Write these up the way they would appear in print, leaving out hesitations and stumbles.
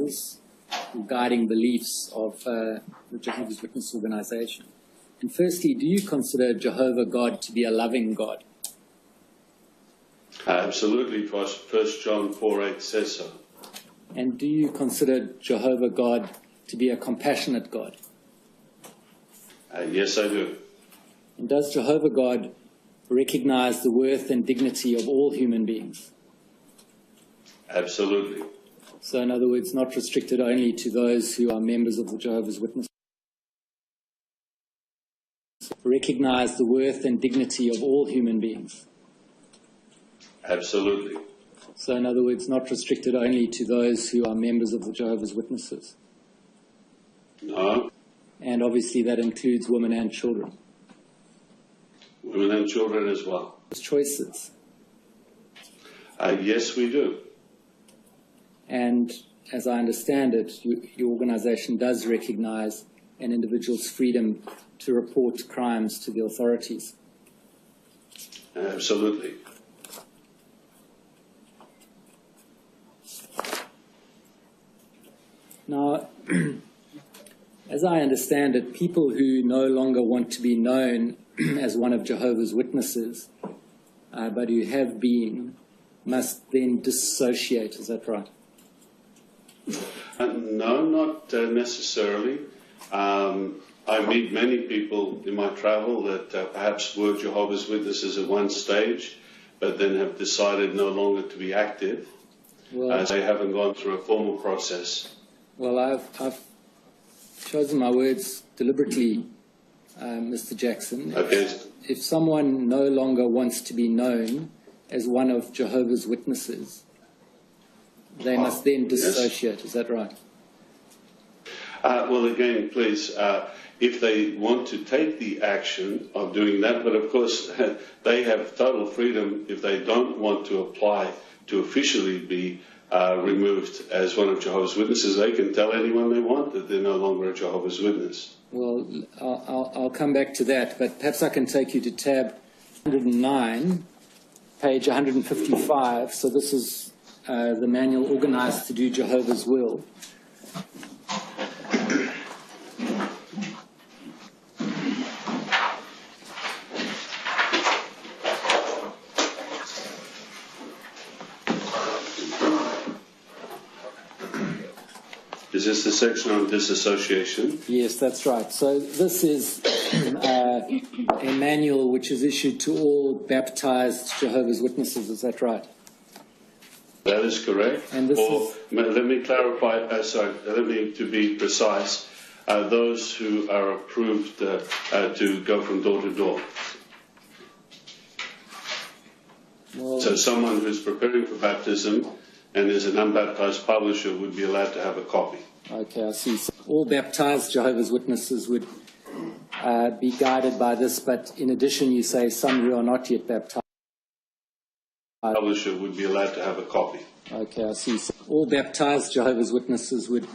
principles or guiding beliefs of the Jehovah's Witness organization. And firstly, do you consider Jehovah God to be a loving God? Absolutely. 1 John 4:8 says so. And do you consider Jehovah God to be a compassionate God? Yes, I do. And does Jehovah God recognize the worth and dignity of all human beings? Absolutely. So in other words, not restricted only to those who are members of the Jehovah's Witness. Recognize the worth and dignity of all human beings. Absolutely. So in other words, not restricted only to those who are members of the Jehovah's Witnesses. No. And obviously that includes women and children. Women and children as well. Choices. Yes, we do. And as I understand it, your organization does recognize an individual's freedom to report crimes to the authorities. Absolutely. Now, as I understand it, people who no longer want to be known as one of Jehovah's Witnesses, but who have been, must then dissociate. Is that right? No, not necessarily. I meet many people in my travel that perhaps were Jehovah's Witnesses at one stage, but then have decided no longer to be active, as they haven't gone through a formal process. Well, I've chosen my words deliberately, Mr. Jackson. Okay. If someone no longer wants to be known as one of Jehovah's Witnesses, they must then dissociate. Yes. Is that right? Well, again, please, if they want to take the action of doing that, but of course they have total freedom if they don't want to apply to officially be removed as one of Jehovah's Witnesses. They can tell anyone they want that they're no longer a Jehovah's Witness. Well, I'll come back to that, but perhaps I can take you to tab 109, page 155. So this is the manual organized to do Jehovah's will. Is this the section on disassociation? Yes, that's right. So this is a manual which is issued to all baptized Jehovah's Witnesses. Is that right? That is correct. And this let me clarify, to be precise, those who are approved to go from door to door. Well, so someone who's preparing for baptism and is an unbaptized publisher would be allowed to have a copy. Okay, I see. So all baptized Jehovah's Witnesses would be guided by this, but in addition you say some who are not yet baptized. Publisher would be allowed to have a copy. Okay, I see. So all baptized Jehovah's Witnesses would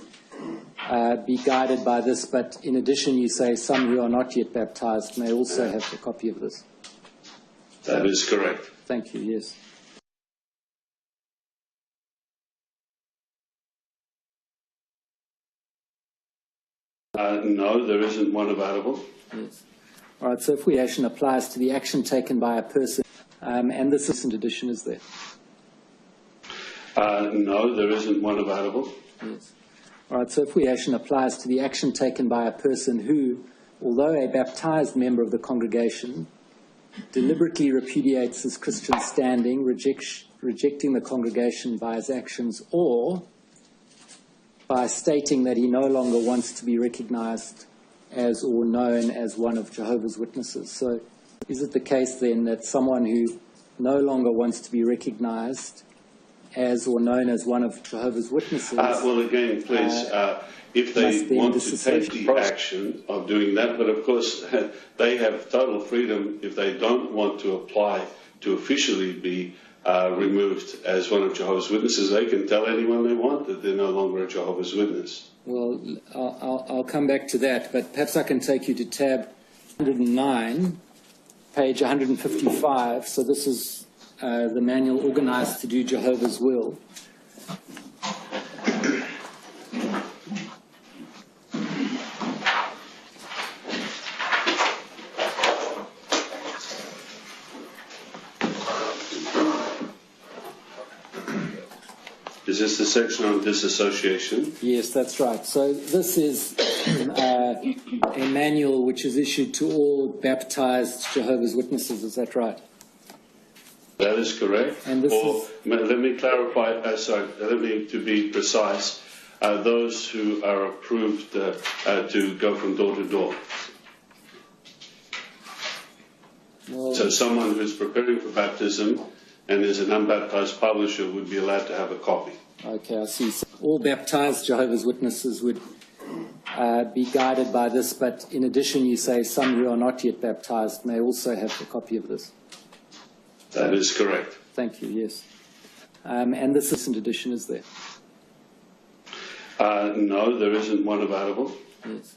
be guided by this, but in addition you say some who are not yet baptized may also have a copy of this. That is correct. Thank you, yes. No, there isn't one available. Yes. All right, so affiliation applies to the action taken by a person, and this recent edition is there. No, there isn't one available. Yes. All right, so affiliation applies to the action taken by a person who, although a baptized member of the congregation, deliberately repudiates his Christian standing, rejecting the congregation by his actions, or by stating that he no longer wants to be recognized as or known as one of Jehovah's Witnesses. So is it the case then that someone who no longer wants to be recognized as or known as one of Jehovah's Witnesses... well, again, please, if they want to take the action of doing that, but of course they have total freedom if they don't want to apply to officially be removed as one of Jehovah's Witnesses. They can tell anyone they want that they're no longer a Jehovah's Witness. Well, I'll come back to that, but perhaps I can take you to tab 109, page 155. So this is the manual organized to do Jehovah's will. this the section on disassociation? Yes, that's right. So this is a manual which is issued to all baptized Jehovah's Witnesses. Is that right? That is correct. And this let me clarify, to be precise, those who are approved to go from door to door. Well, so someone who's preparing for baptism and is an unbaptized publisher would be allowed to have a copy. Okay, I see. So all baptized Jehovah's Witnesses would be guided by this, but in addition, you say some who are not yet baptized may also have a copy of this. That is correct. Thank you, yes. And this recent edition is there? No, there isn't one available. Yes.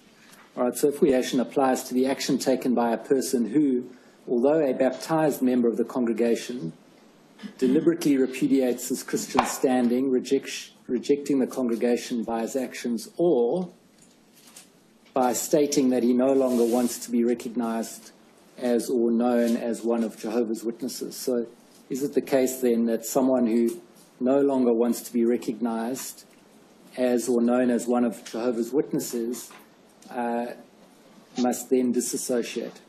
All right, so affiliation applies to the action taken by a person who, although a baptized member of the congregation, deliberately repudiates his Christian standing, rejecting the congregation by his actions, or by stating that he no longer wants to be recognized as or known as one of Jehovah's Witnesses. So is it the case then that someone who no longer wants to be recognized as or known as one of Jehovah's Witnesses must then disassociate?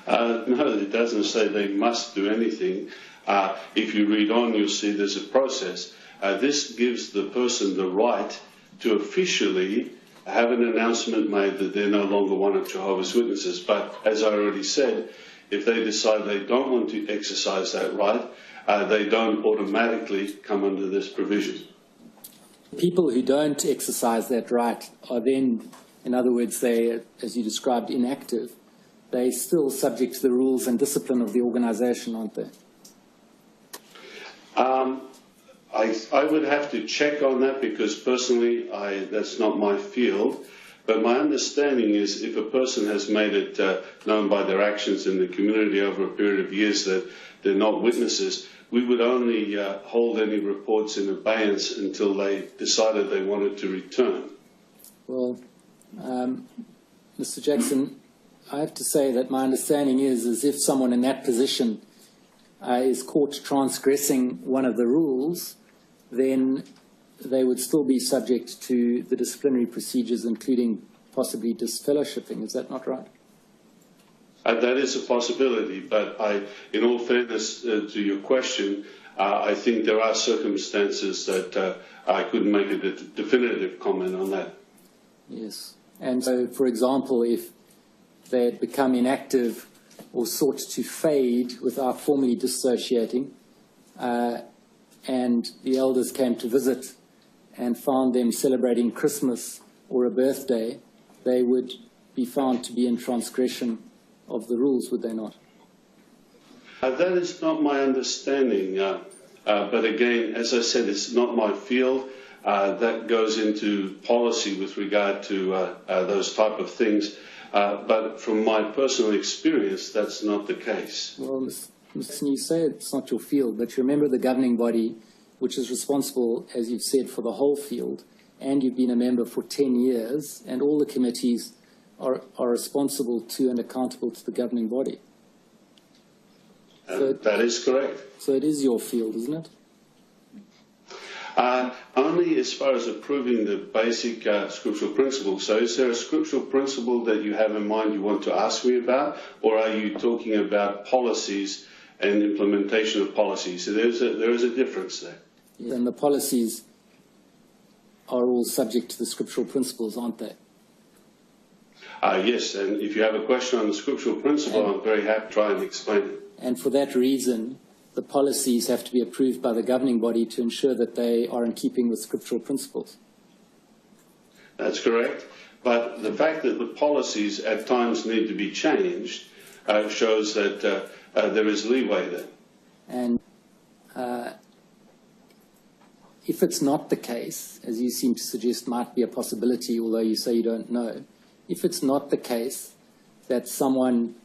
No, it doesn't say they must do anything. If you read on, you'll see there's a process. This gives the person the right to officially have an announcement made that they're no longer one of Jehovah's Witnesses. But as I already said, if they decide they don't want to exercise that right, they don't automatically come under this provision. People who don't exercise that right are then, in other words, they, as you described, inactive. They're still subject to the rules and discipline of the organization, aren't they? I would have to check on that because personally that's not my field. But my understanding is if a person has made it known by their actions in the community over a period of years that they're not witnesses, we would only hold any reports in abeyance until they decided they wanted to return. Well, Mr. Jackson, I have to say that my understanding is if someone in that position is caught transgressing one of the rules, then they would still be subject to the disciplinary procedures, including possibly disfellowshipping. Is that not right? That is a possibility, but in all fairness to your question, I think there are circumstances that I couldn't make a definitive comment on that. Yes. And so, for example, if they had become inactive or sought to fade without formally dissociating, and the elders came to visit and found them celebrating Christmas or a birthday, they would be found to be in transgression of the rules, would they not? That is not my understanding. But again, as I said, it's not my field. That goes into policy with regard to those type of things. But from my personal experience, that's not the case. Well, you say it's not your field, but you remember the governing body, which is responsible, as you've said, for the whole field, and you've been a member for 10 years, and all the committees are responsible to and accountable to the governing body. So that is correct. So it is your field, isn't it? Only as far as approving the basic scriptural principles. So is there a scriptural principle that you have in mind you want to ask me about, or are you talking about policies and implementation of policies? So there is a difference there. And the policies are all subject to the scriptural principles, aren't they? Yes, and if you have a question on the scriptural principle, I'm very happy to try and explain it. And for that reason, the policies have to be approved by the governing body to ensure that they are in keeping with scriptural principles. That's correct. But the fact that the policies at times need to be changed shows that there is leeway there. And if it's not the case, as you seem to suggest might be a possibility, although you say you don't know, if it's not the case that someone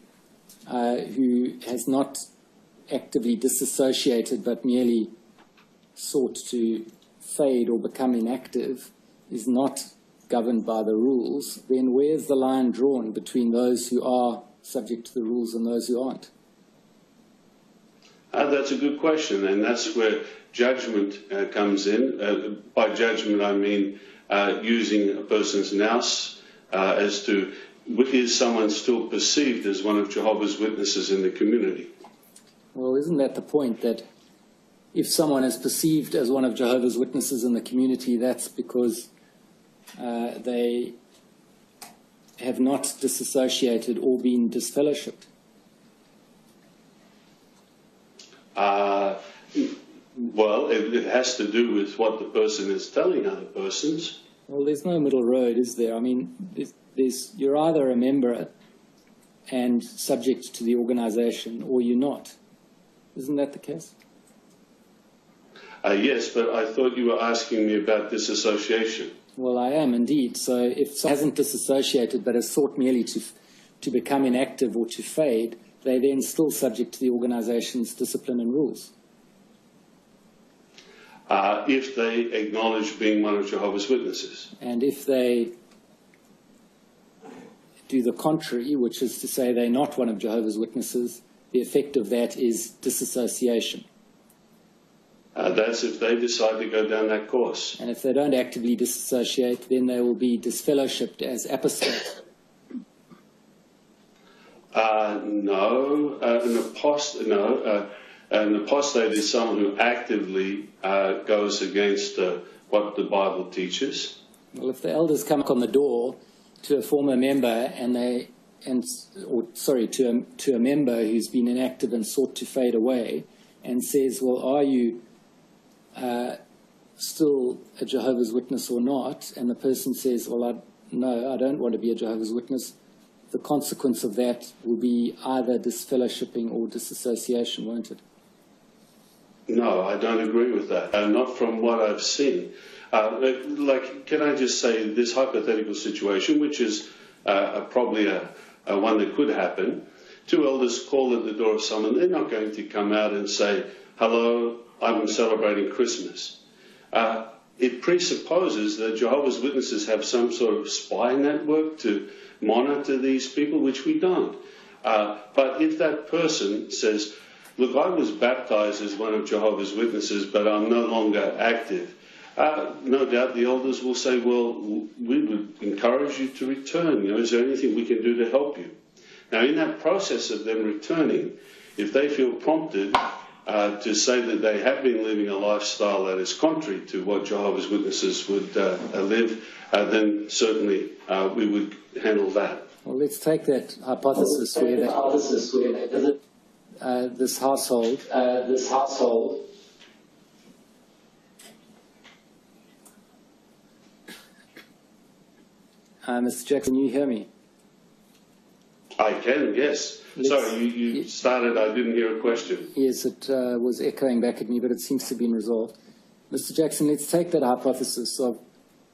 who has not actively disassociated but merely sought to fade or become inactive is not governed by the rules, then where's the line drawn between those who are subject to the rules and those who aren't? That's a good question, and that's where judgment comes in. By judgment, I mean using a person's nous as to is someone still perceived as one of Jehovah's Witnesses in the community. Well, isn't that the point, that if someone is perceived as one of Jehovah's Witnesses in the community, that's because they have not disassociated or been disfellowshipped? Well, it has to do with what the person is telling other persons. Well, there's no middle road, is there? I mean, you're either a member and subject to the organization, or you're not. Isn't that the case? Yes, but I thought you were asking me about disassociation. Well, I am indeed. So if someone hasn't disassociated but has sought merely to become inactive or to fade, they're then still subject to the organization's discipline and rules. If they acknowledge being one of Jehovah's Witnesses. And if they do the contrary, which is to say they're not one of Jehovah's Witnesses, the effect of that is disassociation. That's if they decide to go down that course. And if they don't actively disassociate, then they will be disfellowshipped as apostates. No, an apostate is someone who actively goes against what the Bible teaches. Well, if the elders come on the door to a former member to a member who's been inactive and sought to fade away, and says, "Well, are you still a Jehovah's Witness or not?" and the person says, "Well, no, I don't want to be a Jehovah's Witness," the consequence of that will be either disfellowshipping or disassociation, won't it? No, I don't agree with that. Not from what I've seen. Can I just say this hypothetical situation, which is probably a one that could happen. Two elders call at the door of someone. They're not going to come out and say, "Hello, I'm celebrating Christmas." It presupposes that Jehovah's Witnesses have some sort of spy network to monitor these people, which we don't. But if that person says, "Look, I was baptized as one of Jehovah's Witnesses, but I'm no longer active," no doubt the elders will say, "Well, we would encourage you to return. Is there anything we can do to help you?" Now, in that process of them returning, if they feel prompted to say that they have been living a lifestyle that is contrary to what Jehovah's Witnesses would live, then certainly we would handle that. Well, let's take that hypothesis where they visit this household. Mr. Jackson, you hear me? I can, yes. Sorry, you started, I didn't hear a question. Yes, it was echoing back at me, but it seems to have been resolved. Mr. Jackson, let's take that hypothesis of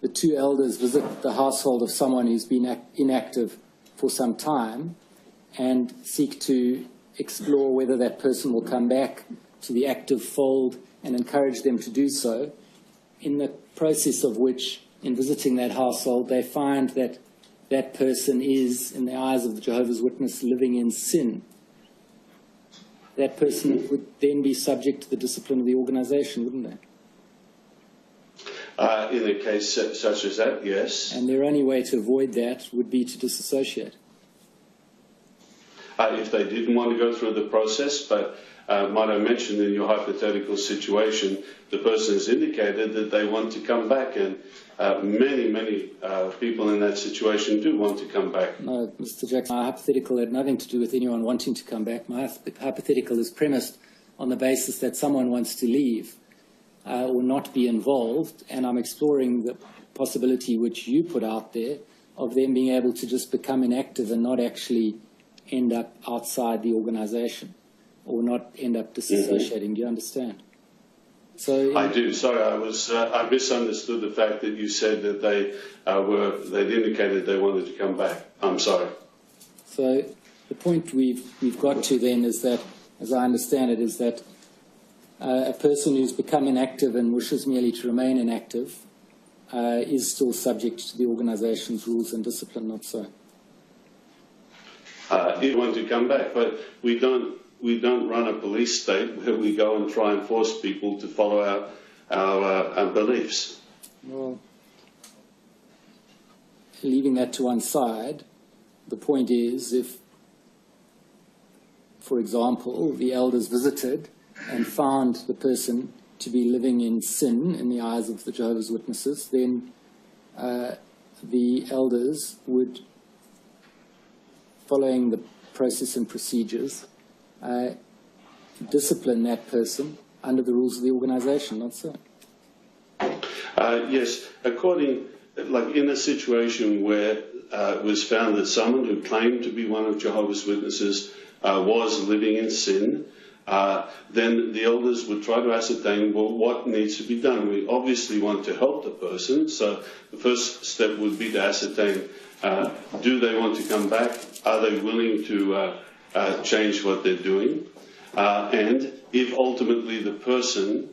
the two elders visit the household of someone who's been inactive for some time and seek to explore whether that person will come back to the active fold and encourage them to do so, in the process of which, in visiting that household, they find that that person is, in the eyes of the Jehovah's Witness, living in sin. That person would then be subject to the discipline of the organization, wouldn't they? In a case such as that, yes. And their only way to avoid that would be to disassociate. If they didn't want to go through the process, but might I mention in your hypothetical situation, the person has indicated that they want to come back, and many people in that situation do want to come back. No, Mr. Jackson, my hypothetical had nothing to do with anyone wanting to come back. My hypothetical is premised on the basis that someone wants to leave or not be involved, and I'm exploring the possibility which you put out there of them being able to just become inactive and not actually end up outside the organization or not end up disassociating. Do you understand? So I do. Sorry, I misunderstood the fact that you said that they'd indicated they wanted to come back. I'm sorry. So the point we've got to then is that, as I understand it, is that a person who's become inactive and wishes merely to remain inactive is still subject to the organization's rules and discipline, not so. You want to come back, but we don't we don't run a police state where we go and try and force people to follow our beliefs. Well, leaving that to one side, the point is if, for example, the elders visited and found the person to be living in sin in the eyes of the Jehovah's Witnesses, then the elders would, following the process and procedures, discipline that person under the rules of the organization, not so? Yes, like in a situation where it was found that someone who claimed to be one of Jehovah's Witnesses was living in sin, then the elders would try to ascertain, well, what needs to be done. We obviously want to help the person, so the first step would be to ascertain, do they want to come back? Are they willing to change what they're doing? And if ultimately the person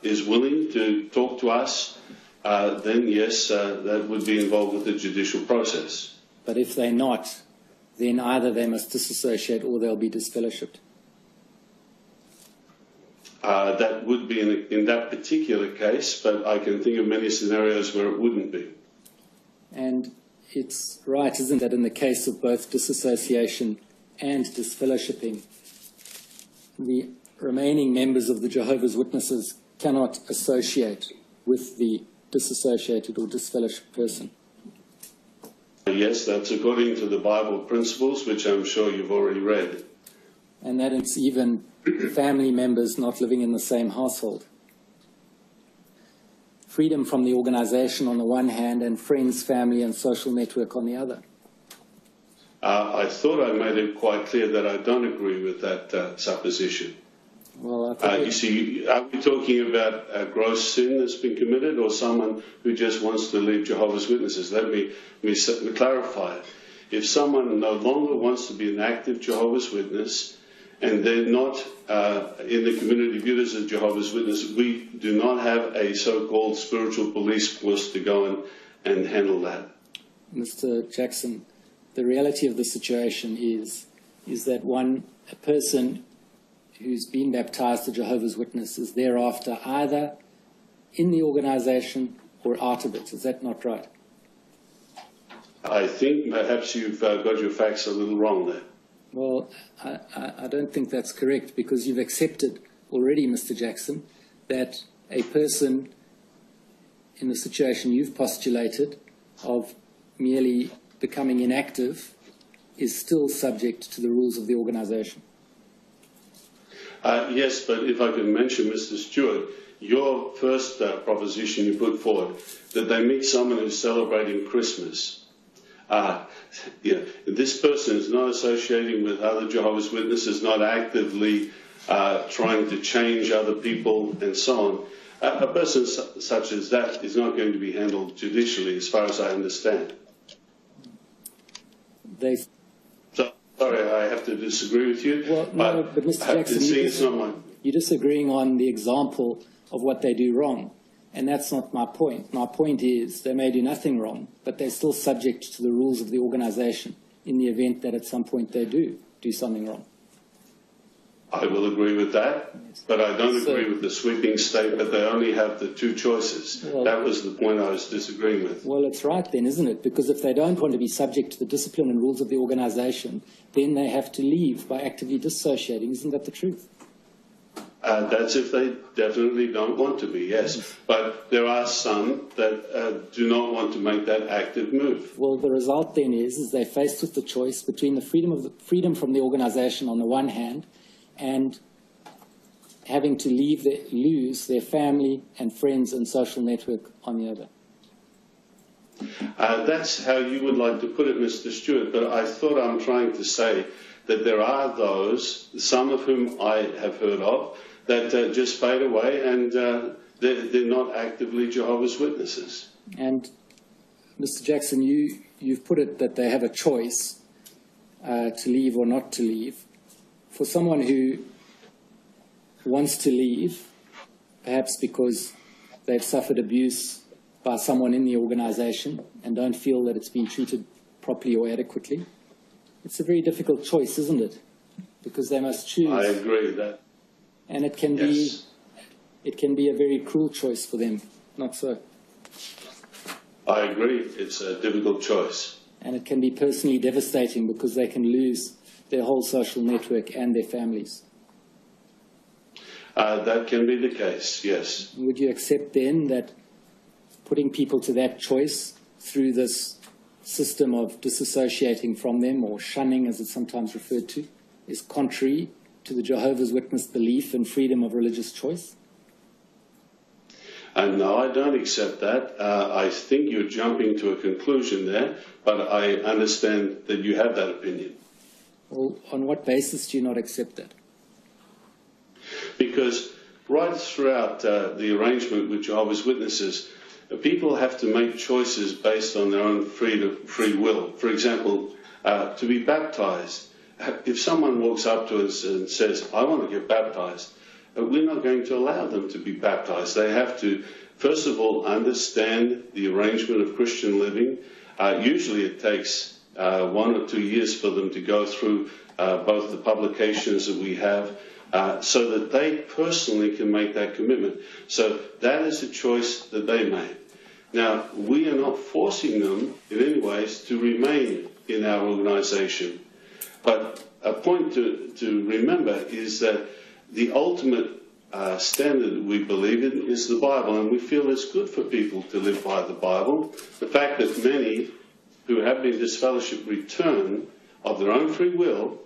is willing to talk to us, then yes, that would be involved with the judicial process. But if they're not, then either they must disassociate or they'll be disfellowshipped. That would be in that particular case, but I can think of many scenarios where it wouldn't be. And it's right, isn't it, in the case of both disassociation and disfellowshipping, the remaining members of the Jehovah's Witnesses cannot associate with the disassociated or disfellowshipped person. Yes, that's according to the Bible principles, which I'm sure you've already read. And that it's even family members not living in the same household. Freedom from the organization on the one hand and friends, family and social network on the other. I thought I made it quite clear that I don't agree with that supposition. Well, you see, are we talking about a gross sin that's been committed or someone who just wants to leave Jehovah's Witnesses? Let me clarify. If someone no longer wants to be an active Jehovah's Witness and they're not in the community viewed as a Jehovah's Witness, we do not have a so-called spiritual police force to go and handle that. Mr. Jackson, the reality of the situation is that a person who's been baptized to Jehovah's Witness is thereafter either in the organization or out of it. Is that not right? I think perhaps you've got your facts a little wrong there. Well, I don't think that's correct, because you've accepted already, Mr. Jackson, that a person in the situation you've postulated of merely becoming inactive is still subject to the rules of the organization. Yes, but if I can mention, Mr. Stewart, your first proposition you put forward, that they meet someone who's celebrating Christmas. This person is not associating with other Jehovah's Witnesses, not actively trying to change other people and so on. A person such as that is not going to be handled judicially, as far as I understand. Sorry, I have to disagree with you. Well, no, but Mr. Jackson, you're disagreeing on the example of what they do wrong. And that's not my point. My point is they may do nothing wrong, but they're still subject to the rules of the organization in the event that at some point they do something wrong. I will agree with that, but I don't agree with the sweeping statement they only have the two choices. Well, that was the point I was disagreeing with. Well, it's right then, isn't it? Because if they don't want to be subject to the discipline and rules of the organization, then they have to leave by actively dissociating. Isn't that the truth? That's if they definitely don't want to be, yes. But there are some that do not want to make that active move. Well, the result then is they're faced with the choice between the freedom from the organization on the one hand and having to lose their family and friends and social network on the other. That's how you would like to put it, Mr. Stewart, but I thought I'm trying to say that there are those, some of whom I have heard of, that just fade away and they're not actively Jehovah's Witnesses. And Mr. Jackson, you've put it that they have a choice to leave or not to leave. For someone who wants to leave, perhaps because they've suffered abuse by someone in the organization and don't feel that it's been treated properly or adequately, it's a very difficult choice, isn't it, because they must choose. I agree that. And it can be a very cruel choice for them, not so? I agree. It's a difficult choice. And it can be personally devastating because they can lose their whole social network and their families. That can be the case, yes. Would you accept then that putting people to that choice through this system of disassociating from them, or shunning as it's sometimes referred to, is contrary to the Jehovah's Witness belief in freedom of religious choice? No, I don't accept that. I think you're jumping to a conclusion there, but I understand that you have that opinion. Well, on what basis do you not accept that? Because right throughout the arrangement with Jehovah's Witnesses, people have to make choices based on their own free will. For example, to be baptized. If someone walks up to us and says, I want to get baptized, we're not going to allow them to be baptized. They have to, first of all, understand the arrangement of Christian living. Usually it takes 1 or 2 years for them to go through both the publications that we have, so that they personally can make that commitment. So that is a choice that they made. Now, we are not forcing them in any ways to remain in our organization. But a point to remember is that the ultimate standard we believe in is the Bible, and we feel it's good for people to live by the Bible. The fact that many who have been disfellowshipped return of their own free will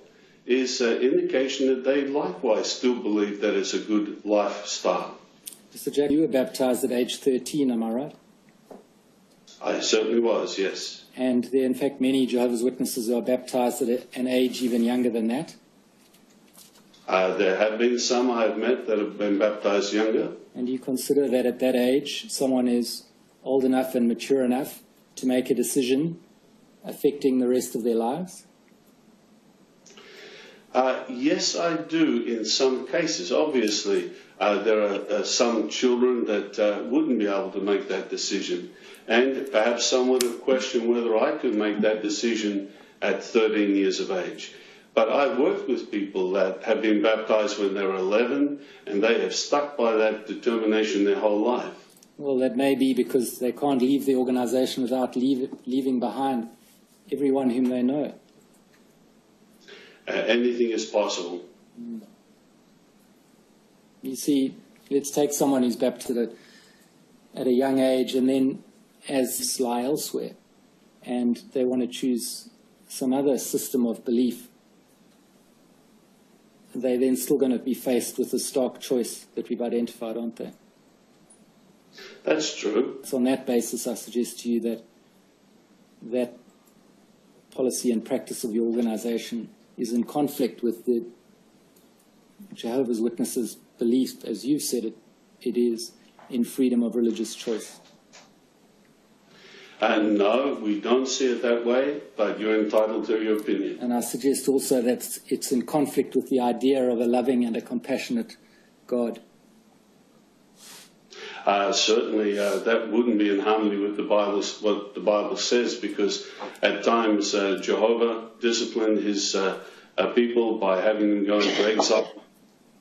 is an indication that they likewise still believe that it's a good lifestyle. Mr. Jack, you were baptized at age 13, am I right? I certainly was, yes. And there are, in fact, many Jehovah's Witnesses who are baptized at an age even younger than that? There have been some I have met that have been baptized younger. And do you consider that at that age someone is old enough and mature enough to make a decision affecting the rest of their lives? Yes, I do in some cases. Obviously, there are some children that wouldn't be able to make that decision. And perhaps some would have questioned whether I could make that decision at 13 years of age. But I've worked with people that have been baptized when they were 11, and they have stuck by that determination their whole life. Well, that may be because they can't leave the organization without leaving behind everyone whom they know. Anything is possible. You see, let's take someone who's baptized at a young age and then as lie elsewhere, and they want to choose some other system of belief. They're then still going to be faced with a stark choice that we've identified, aren't they? That's true. So on that basis, I suggest to you that that policy and practice of your organization is in conflict with the Jehovah's Witnesses' belief, as you've said it is, in freedom of religious choice. And no, we don't see it that way, but you're entitled to your opinion. And I suggest also that it's in conflict with the idea of a loving and a compassionate God. Certainly, that wouldn't be in harmony with the Bible, what the Bible says, because at times Jehovah disciplined his people by having them go into exile,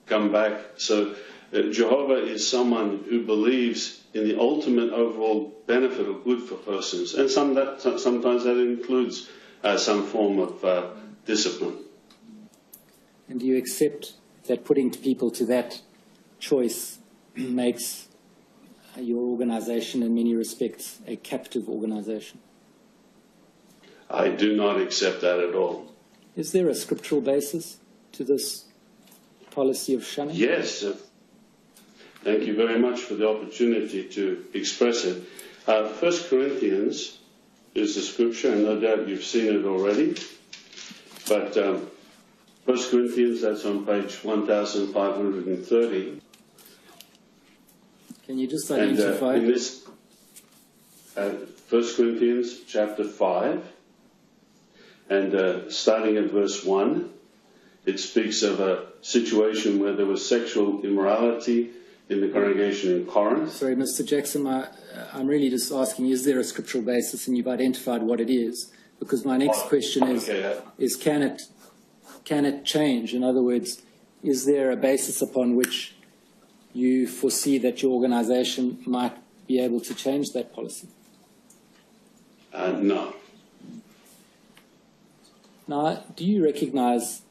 come back. So Jehovah is someone who believes in the ultimate overall benefit or good for persons, and sometimes that includes some form of discipline. And do you accept that putting people to that choice makes your organization in many respects a captive organization? I do not accept that at all. Is there a scriptural basis to this policy of shunning? Yes. Thank you very much for the opportunity to express it. 1 Corinthians is the scripture, and no doubt you've seen it already. But 1 Corinthians, that's on page 1530. Can you just identify? And in this 1 Corinthians chapter 5, and starting at verse 1, it speaks of a situation where there was sexual immorality in the congregation in Corinth. Sorry, Mr. Jackson, I'm really just asking, is there a scriptural basis, and you've identified what it is? Because my next question is can it change? In other words, is there a basis upon which you foresee that your organisation might be able to change that policy? No. Now, do you recognise,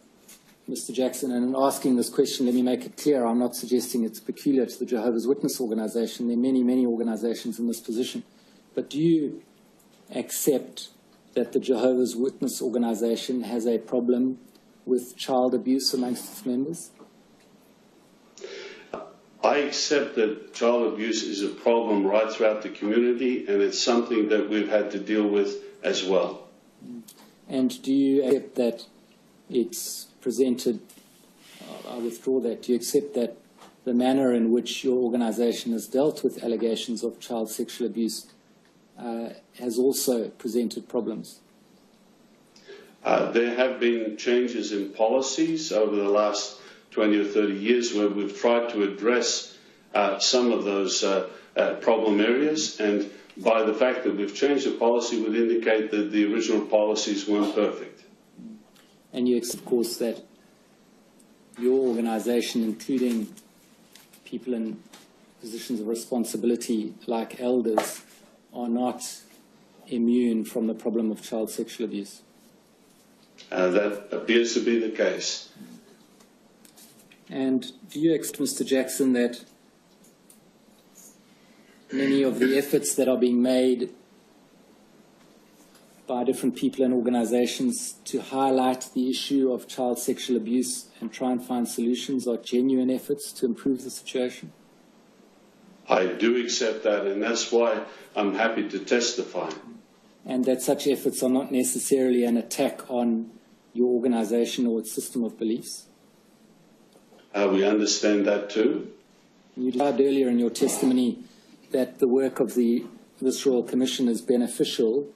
Mr. Jackson, and in asking this question, let me make it clear, I'm not suggesting it's peculiar to the Jehovah's Witness organisation. There are many, many organisations in this position. But do you accept that the Jehovah's Witness organisation has a problem with child abuse amongst its members? I accept that child abuse is a problem right throughout the community, and it's something that we've had to deal with as well. And do you accept that it's presented, I withdraw that, do you accept that the manner in which your organisation has dealt with allegations of child sexual abuse has also presented problems? There have been changes in policies over the last 20 or 30 years where we've tried to address some of those problem areas, and by the fact that we've changed the policy would indicate that the original policies weren't perfect. And you accept, of course, that your organisation, including people in positions of responsibility like elders, are not immune from the problem of child sexual abuse? That appears to be the case. And do you accept, Mr. Jackson, that many of the efforts that are being made by different people and organisations to highlight the issue of child sexual abuse and try and find solutions are genuine efforts to improve the situation? I do accept that, and that's why I'm happy to testify. And that such efforts are not necessarily an attack on your organisation or its system of beliefs? We understand that too. You described earlier in your testimony that the work of this Royal Commission is beneficial.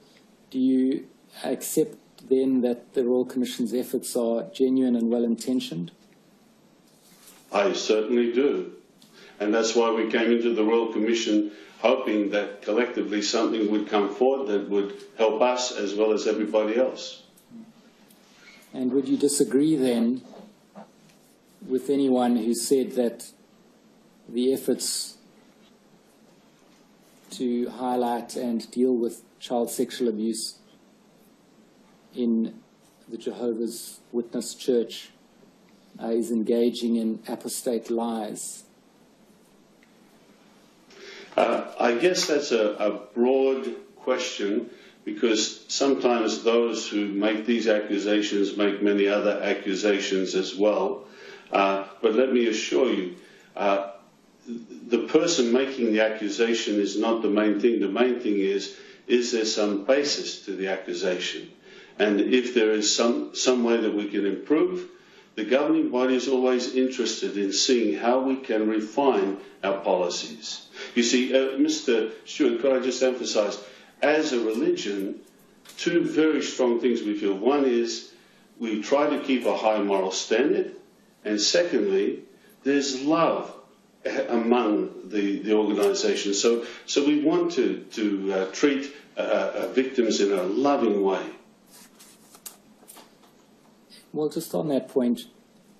Do you accept then that the Royal Commission's efforts are genuine and well-intentioned? I certainly do. And that's why we came into the Royal Commission hoping that collectively something would come forward that would help us as well as everybody else. And would you disagree then with anyone who said that the efforts to highlight and deal with child sexual abuse in the Jehovah's Witness Church is engaging in apostate lies? I guess that's a broad question, because sometimes those who make these accusations make many other accusations as well. But let me assure you, the person making the accusation is not the main thing. The main thing is there some basis to the accusation? And if there is some way that we can improve, the governing body is always interested in seeing how we can refine our policies. You see, Mr. Stewart, could I just emphasize, as a religion, two very strong things we feel. One is we try to keep a high moral standard, and secondly, there's love among the organisation. So we want to treat victims in a loving way. Well, just on that point,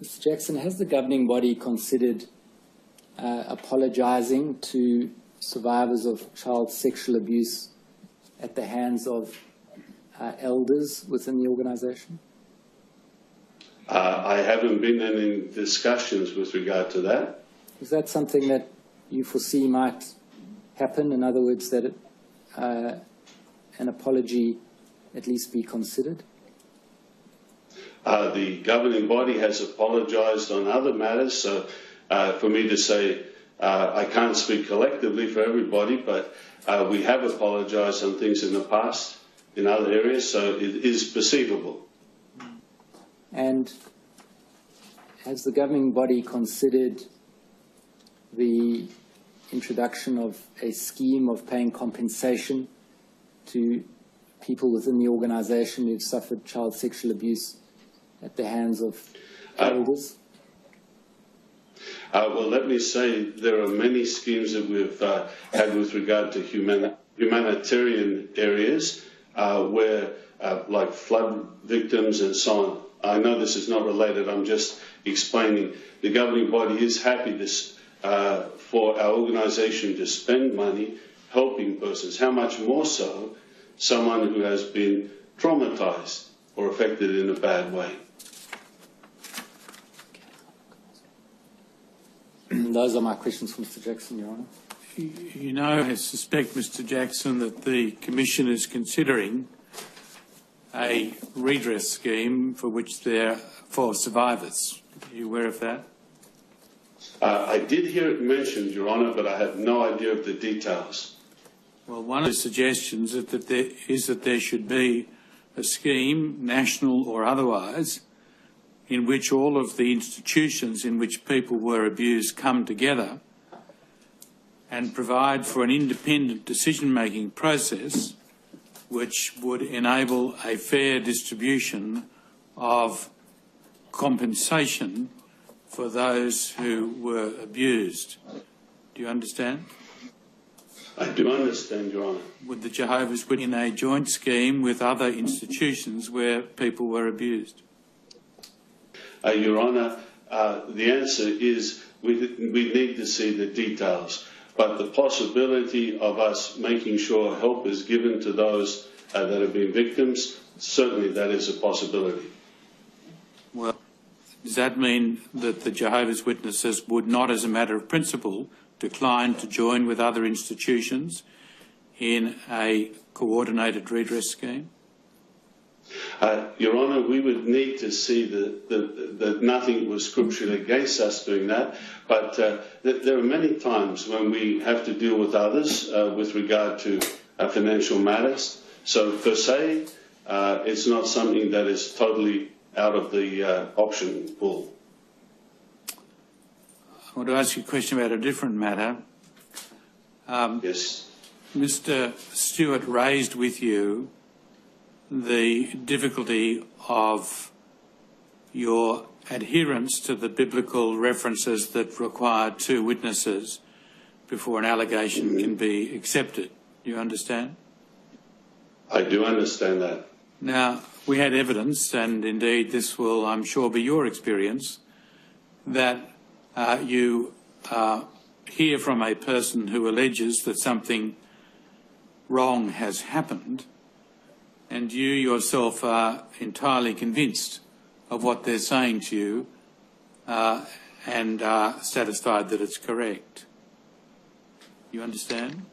Mr. Jackson, has the governing body considered apologising to survivors of child sexual abuse at the hands of elders within the organisation? I haven't been in any discussions with regard to that. Is that something that you foresee might happen? In other words, that an apology at least be considered? The governing body has apologised on other matters, so for me to say I can't speak collectively for everybody, but we have apologised on things in the past in other areas, so it is perceivable. And has the governing body considered the introduction of a scheme of paying compensation to people within the organisation who've suffered child sexual abuse at the hands of elders? Well, let me say there are many schemes that we've had with regard to humanitarian areas where, like flood victims and so I know this is not related, I'm just explaining. The governing body is happy for our organisation to spend money helping persons. How much more so someone who has been traumatised or affected in a bad way. Those are my questions for Mr. Jackson, Your Honour. You know, I suspect, Mr. Jackson, that the Commission is considering a redress scheme for survivors. Are you aware of that? I did hear it mentioned, Your Honour, but I have no idea of the details. Well, one of the suggestions is that there should be a scheme, national or otherwise, in which all of the institutions in which people were abused come together and provide for an independent decision-making process which would enable a fair distribution of compensation for those who were abused. Do you understand? I do understand, Your Honour. Would the Jehovah's Witnesses in a joint scheme with other institutions where people were abused? Your Honour, the answer is we need to see the details, but the possibility of us making sure help is given to those that have been victims, certainly that is a possibility. Well, does that mean that the Jehovah's Witnesses would not, as a matter of principle, decline to join with other institutions in a coordinated redress scheme? Your Honour, we would need to see that nothing was scripturally against us doing that, but there are many times when we have to deal with others with regard to financial matters. So per se, it's not something that is totally out of the option pool. I want to ask you a question about a different matter. Yes. Mr. Stewart raised with you the difficulty of your adherence to the biblical references that require 2 witnesses before an allegation can be accepted. Do you understand? I do understand that. Now, we had evidence, and indeed this will, I'm sure, be your experience, that you hear from a person who alleges that something wrong has happened, and you yourself are entirely convinced of what they're saying to you and are satisfied that it's correct. You understand?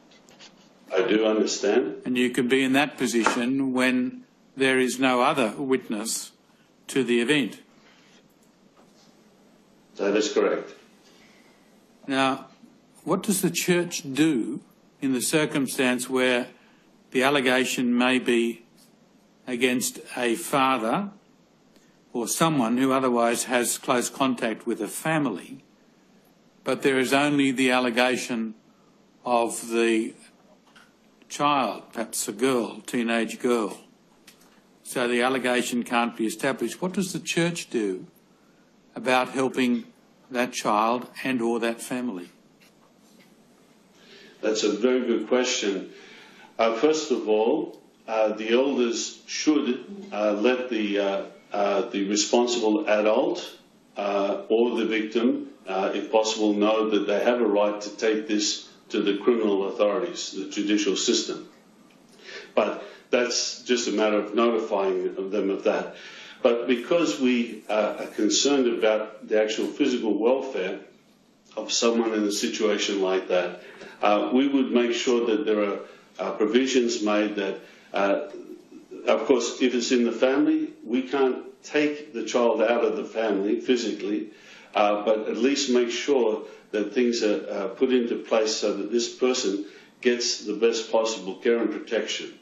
I do understand. And you can be in that position when there is no other witness to the event. That is correct. Now, what does the Church do in the circumstance where the allegation may be against a father or someone who otherwise has close contact with a family, but there is only the allegation of the child, perhaps a girl, teenage girl, so the allegation can't be established? What does the Church do about helping that child and or that family? That's a very good question. First of all, the elders should let the responsible adult or the victim, if possible, know that they have a right to take this to the criminal authorities, the judicial system. But that's just a matter of notifying them of that. But because we are concerned about the actual physical welfare of someone in a situation like that, we would make sure that there are provisions made that, of course, if it's in the family, we can't take the child out of the family physically, but at least make sure that things are put into place so that this person gets the best possible care and protection.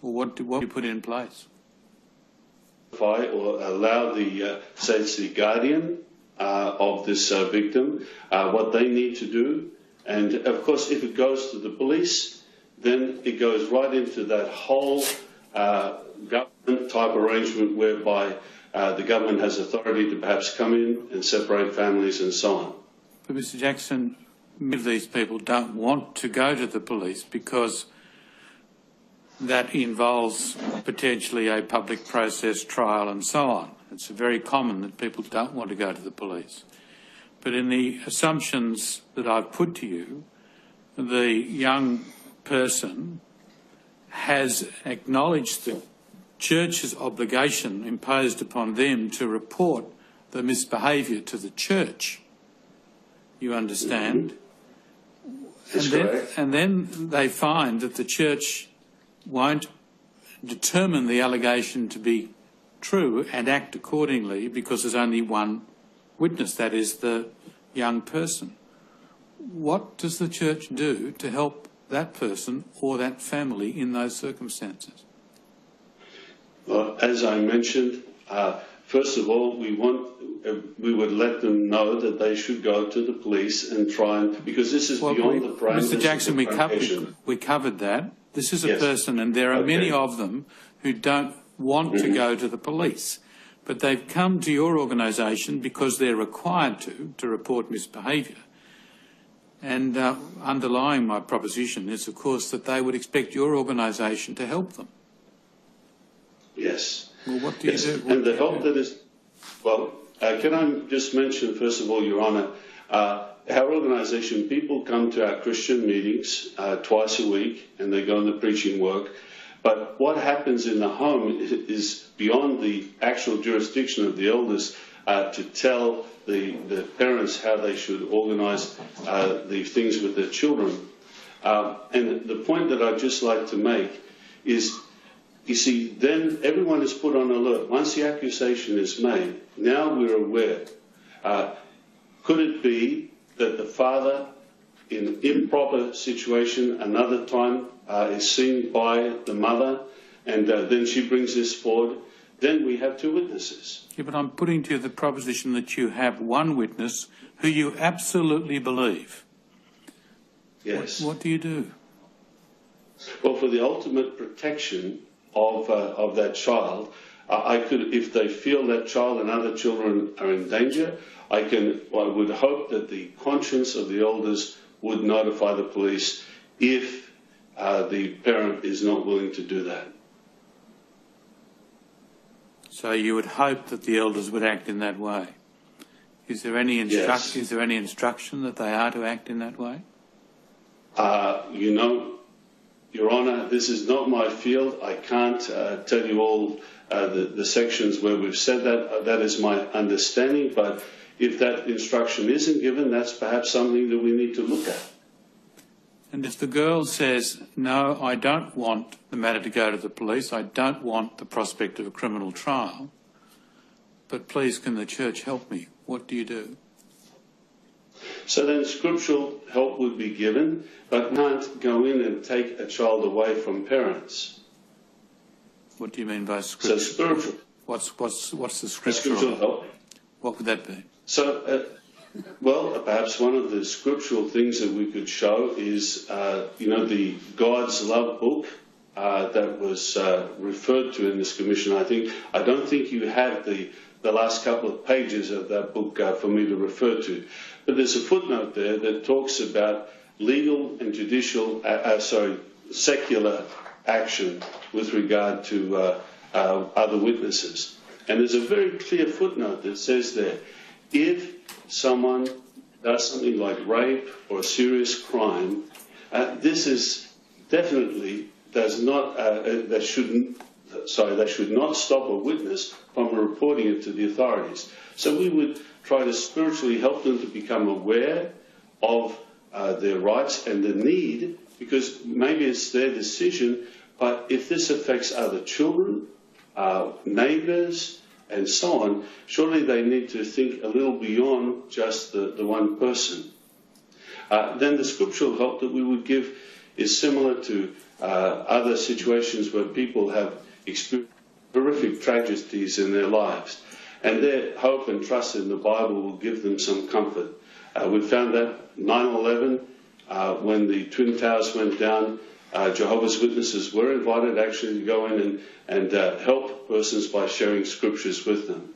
Well, what do you put in place? Or allow the, say it's the guardian of this victim, what they need to do. And of course, if it goes to the police, then it goes right into that whole government type arrangement whereby the government has authority to perhaps come in and separate families and so on. But Mr. Jackson, many of these people don't want to go to the police because that involves potentially a public process, trial and so on. It's very common that people don't want to go to the police. But in the assumptions that I've put to you, the young person has acknowledged the church's obligation imposed upon them to report the misbehaviour to the church. You understand? And then they find that the church won't determine the allegation to be true and act accordingly because there's only one witness, that is the young person. What does the church do to help that person or that family in those circumstances? Well, as I mentioned, first of all, we would let them know that they should go to the police and try and, because this is beyond the parameters. Mr. Jackson, we covered that. This is a person, and there are many of them who don't want to go to the police, but they've come to your organisation because they're required to report misbehaviour. And underlying my proposition is, of course, that they would expect your organisation to help them. Yes. Well, what do you do? And the help that is, well, can I just mention, first of all, Your Honour, our organisation, people come to our Christian meetings twice a week and they go on the preaching work. But what happens in the home is beyond the actual jurisdiction of the elders to tell the parents how they should organise the things with their children. And the point that I'd just like to make is, you see, then everyone is put on alert. Once the accusation is made, now we're aware. Could it be that the father, in improper situation, another time is seen by the mother, and then she brings this forward? Then we have two witnesses. Yeah, but I'm putting to you the proposition that you have one witness who you absolutely believe. Yes. What do you do? Well, for the ultimate protection of that child, I could, if they feel that child and other children are in danger, I would hope that the conscience of the elders would notify the police if the parent is not willing to do that. So you would hope that the elders would act in that way. Is there any Is there any instruction that they are to act in that way? You know, Your Honour, this is not my field. I can't tell you all the sections where we've said that. That is my understanding. But if that instruction isn't given, that's perhaps something that we need to look at. And if the girl says, no, I don't want the matter to go to the police, I don't want the prospect of a criminal trial, but please can the church help me, what do you do? So then scriptural help would be given, but can't go in and take a child away from parents. What do you mean by scriptural? So spiritual. What's the scriptural help? What would that be? So, well, perhaps one of the scriptural things that we could show is, the God's Love book that was referred to in this commission. I don't think you have the last couple of pages of that book for me to refer to. But there's a footnote there that talks about legal and secular action with regard to other witnesses. And there's a very clear footnote that says there, if someone does something like rape or a serious crime, this is definitely they should not stop a witness from reporting it to the authorities. So we would try to spiritually help them to become aware of their rights and the need, because maybe it's their decision, but if this affects other children, neighbours, and so on, surely they need to think a little beyond just the one person. Then the scriptural help that we would give is similar to other situations where people have experienced horrific tragedies in their lives, and their hope and trust in the Bible will give them some comfort. We found that 9/11, when the Twin Towers went down, Jehovah's Witnesses were invited actually to go in and help persons by sharing scriptures with them.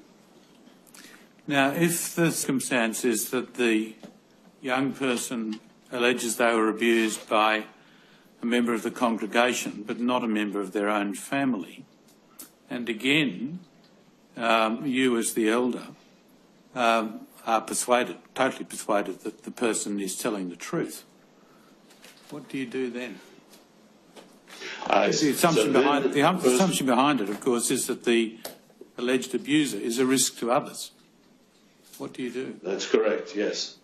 Now, if the circumstance is that the young person alleges they were abused by a member of the congregation but not a member of their own family. And again, you as the elder are totally persuaded that the person is telling the truth. What do you do then? The assumption behind it, of course, is that the alleged abuser is a risk to others. What do you do? That's correct, yes.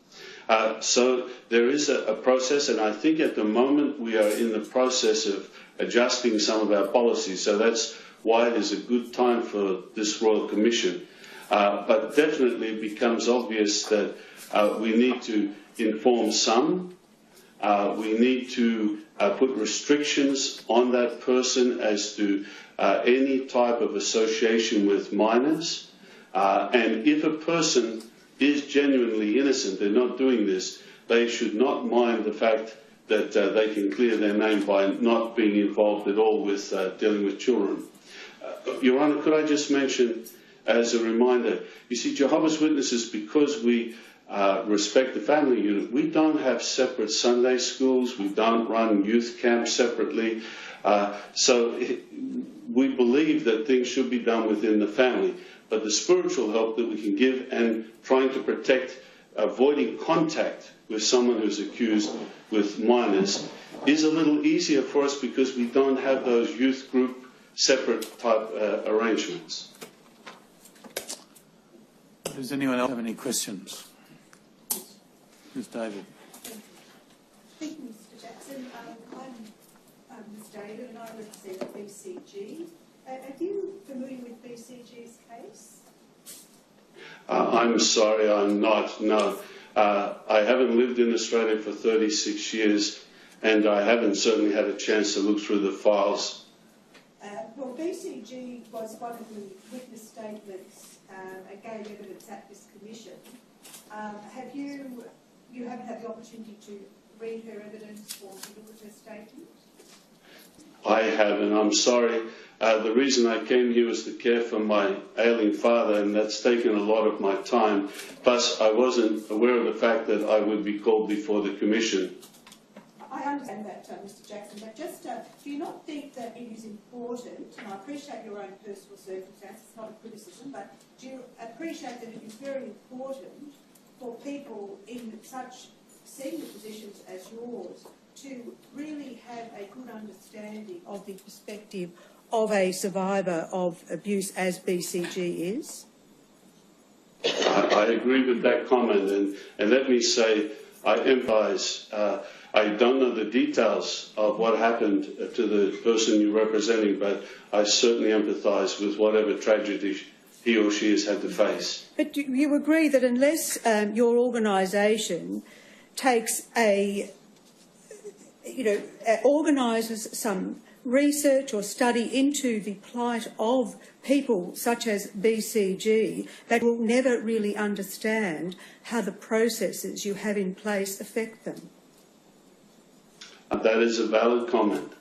So there is a process, and I think at the moment we are in the process of adjusting some of our policies. So that's why it is a good time for this Royal Commission. But definitely it becomes obvious that we need to inform some. We need to put restrictions on that person as to any type of association with minors. And if a person is genuinely innocent, they're not doing this, they should not mind the fact that they can clear their name by not being involved at all with dealing with children. Your Honour, could I just mention, as a reminder, you see, Jehovah's Witnesses, because we respect the family unit, we don't have separate Sunday schools, we don't run youth camps separately, so we believe that things should be done within the family. But the spiritual help that we can give and trying to protect, avoiding contact with someone who's accused with minors is a little easier for us because we don't have those youth group separate type arrangements. Does anyone else have any questions? Ms. David. Thank you, Mr. Jackson. I'm Ms. David and I represent BCG. Are you familiar with BCG's case? I'm sorry, I'm not, no. I haven't lived in Australia for 36 years and I haven't certainly had a chance to look through the files. Well, BCG was one of the witness statements and gave evidence at this commission. You haven't had the opportunity to read her evidence or to look at her statement? I haven't, I'm sorry. The reason I came here was to care for my ailing father, and that's taken a lot of my time. Plus, I wasn't aware of the fact that I would be called before the Commission. I understand that, Mr. Jackson, but just do you not think that it is important, and I appreciate your own personal circumstances, it's not a criticism, but do you appreciate that it is very important for people in such senior positions as yours to really have a good understanding of the perspective of a survivor of abuse as BCG is? I agree with that comment, and let me say I empathise. I don't know the details of what happened to the person you're representing, but I certainly empathise with whatever tragedy he or she has had to face. But do you agree that unless your organisation takes organises some research or study into the plight of people such as BCG, that will never really understand how the processes you have in place affect them? That is a valid comment.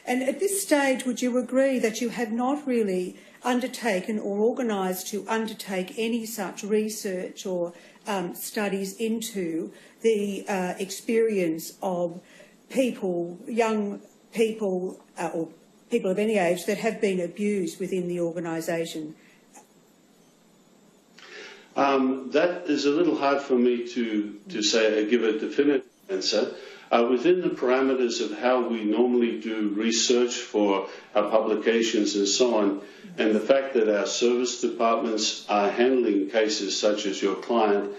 And at this stage, would you agree that you have not really undertaken or organised to undertake any such research or studies into the experience of people, young people or people of any age that have been abused within the organisation? That is a little hard for me to give a definitive answer. Within the parameters of how we normally do research for our publications and so on, and the fact that our service departments are handling cases such as your client,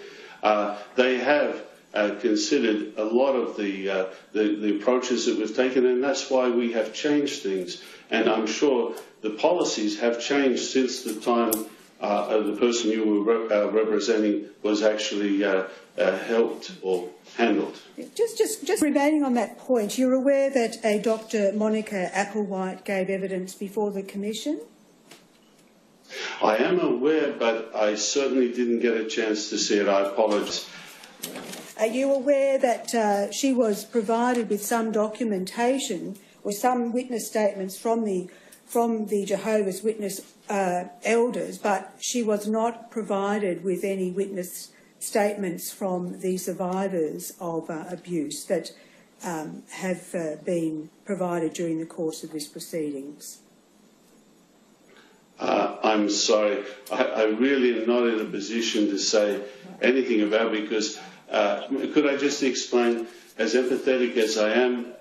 they have considered a lot of the approaches that we've taken, and that's why we have changed things. And I'm sure the policies have changed since the time the person you were representing was actually helped or handled. Just remaining on that point, you're aware that a Dr. Monica Applewhite gave evidence before the Commission? I am aware, but I certainly didn't get a chance to see it. I apologise. Are you aware that she was provided with some documentation or some witness statements from the Jehovah's Witness elders, but she was not provided with any witness statements from the survivors of abuse, that have been provided during the course of this proceedings? I'm sorry. I really am not in a position to say anything about it because could I just explain, as empathetic as I am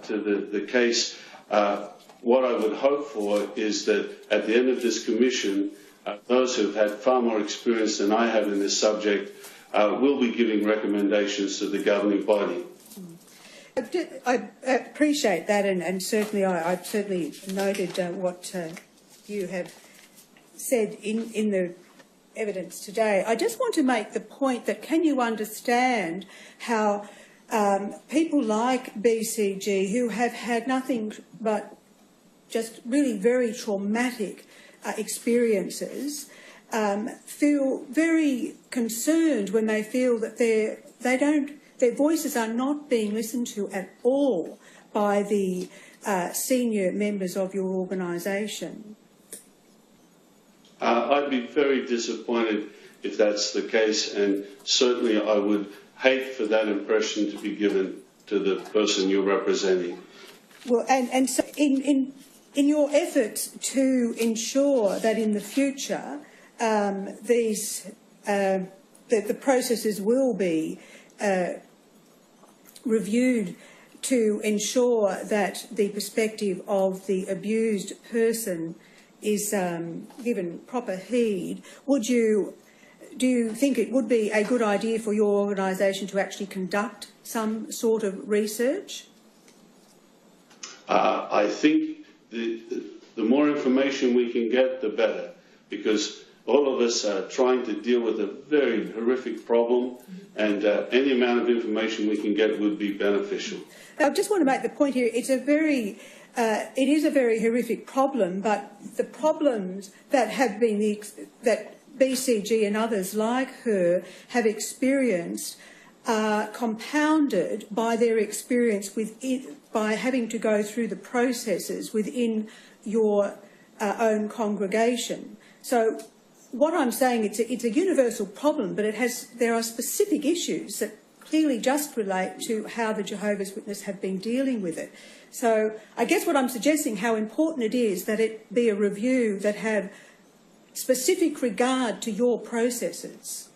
to the case, what I would hope for is that at the end of this commission, those who have had far more experience than I have in this subject will be giving recommendations to the governing body. I appreciate that, and certainly I've certainly noted what you have said in the evidence today. I just want to make the point that can you understand how people like BCG, who have had nothing but just really very traumatic experiences, feel very concerned when they feel that their voices are not being listened to at all by the senior members of your organisation? I'd be very disappointed if that's the case, and certainly I would hate for that impression to be given to the person you're representing. Well, and so in your efforts to ensure that in the future the processes will be reviewed to ensure that the perspective of the abused person is given proper heed, do you think it would be a good idea for your organisation to actually conduct some sort of research? I think the more information we can get, the better, because all of us are trying to deal with a very horrific problem, and any amount of information we can get would be beneficial. I just want to make the point here, it is a very horrific problem, but the problems that have been that BCG and others like her have experienced are compounded by their experience by having to go through the processes within your own congregation. So what I'm saying, it's a universal problem, but there are specific issues that clearly just relate to how the Jehovah's Witnesses have been dealing with it. So I guess what I'm suggesting, how important it is that it be a review that have specific regard to your processes.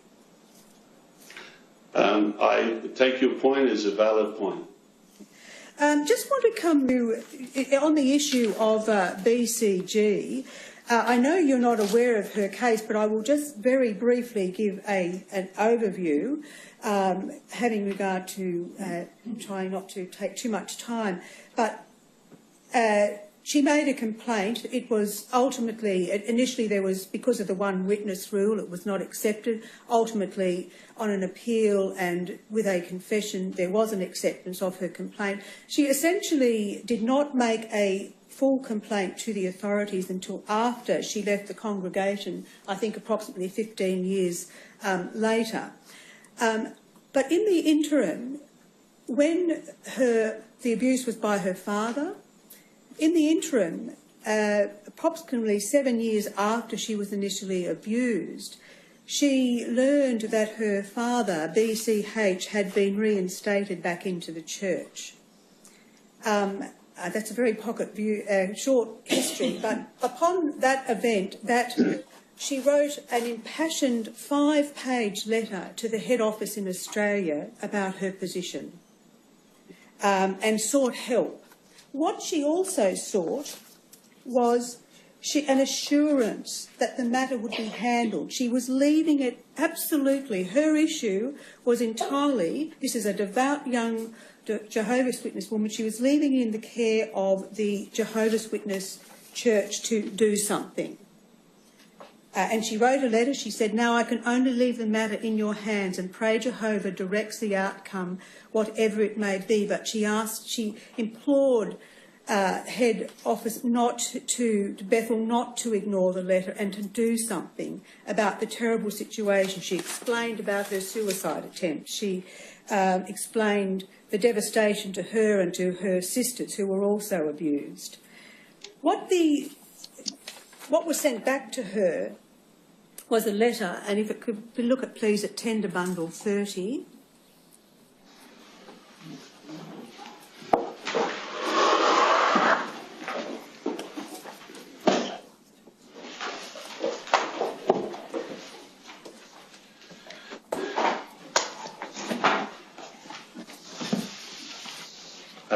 I take your point as a valid point. Just want to come to, on the issue of BCG, I know you're not aware of her case, but I will just very briefly give an overview, having regard to trying not to take too much time. But she made a complaint. It was ultimately, initially there was, because of the one witness rule, it was not accepted. Ultimately, on an appeal and with a confession, there was an acceptance of her complaint. She essentially did not make a full complaint to the authorities until after she left the congregation, I think approximately 15 years later. But in the interim, when the abuse was by her father, in the interim, approximately 7 years after she was initially abused, she learned that her father, BCH, had been reinstated back into the church. That's a very short history, but upon that event, she wrote an impassioned 5-page letter to the head office in Australia about her position and sought help. What she also sought was an assurance that the matter would be handled. She was leaving it absolutely. Her issue was entirely, this is a devout young Jehovah's Witness woman, she was leaving in the care of the Jehovah's Witness church to do something. And she wrote a letter. She said, "Now I can only leave the matter in your hands and pray Jehovah directs the outcome, whatever it may be." But she implored head office Bethel not to ignore the letter and to do something about the terrible situation. She explained about her suicide attempt. She explained the devastation to her and to her sisters who were also abused. What was sent back to her was a letter, and if it could look at please at Tender Bundle 30.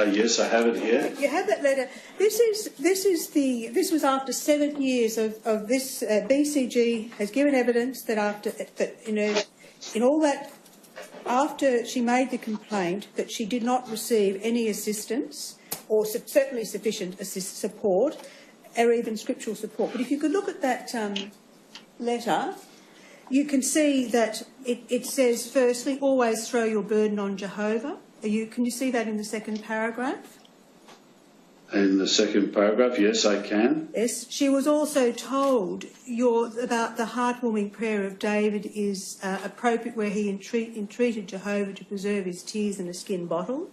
Yes, I have it here. You have that letter. This was after 7 years of this. BCG has given evidence that after she made the complaint, that she did not receive any assistance or certainly sufficient support, or even scriptural support. But if you could look at that letter, you can see that it says, firstly, always throw your burden on Jehovah. Can you see that in the second paragraph? In the second paragraph, yes, I can. Yes. She was also told about the heartwarming prayer of David is appropriate, where he entreated Jehovah to preserve his tears in a skin bottle.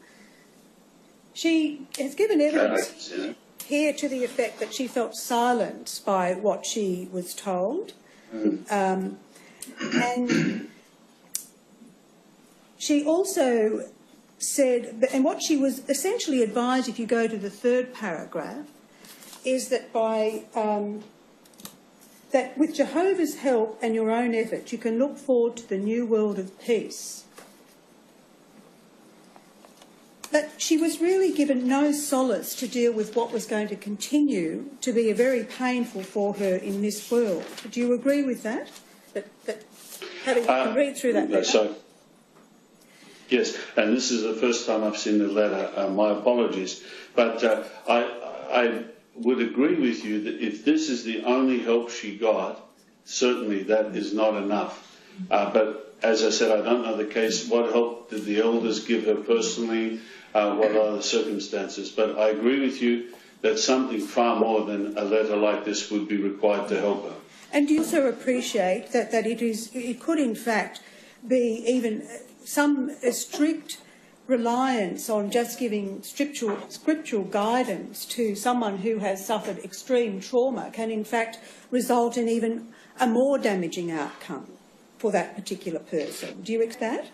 She has given evidence here to the effect that she felt silenced by what she was told. And she also said, and what she was essentially advised, if you go to the third paragraph, is that that with Jehovah's help and your own effort, you can look forward to the new world of peace. But she was really given no solace to deal with what was going to continue to be very painful for her in this world. Do you agree with that? That having to read through that letter? Yes, and this is the first time I've seen the letter. My apologies. But I would agree with you that if this is the only help she got, certainly that is not enough. But as I said, I don't know the case. What help did the elders give her personally? What are the circumstances? But I agree with you that something far more than a letter like this would be required to help her. And do you also appreciate that it could in fact be even some strict reliance on just giving scriptural guidance to someone who has suffered extreme trauma can in fact result in even a more damaging outcome for that particular person? Do you accept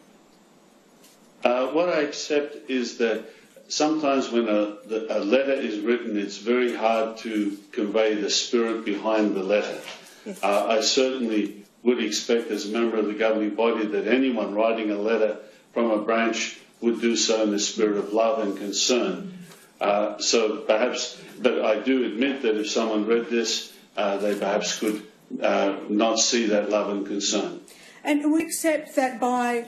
that? What I accept is that sometimes when a letter is written, it's very hard to convey the spirit behind the letter. Yes. I certainly would expect as a member of the governing body that anyone writing a letter from a branch would do so in the spirit of love and concern. So perhaps, but I do admit that if someone read this, they perhaps could not see that love and concern. And we accept that by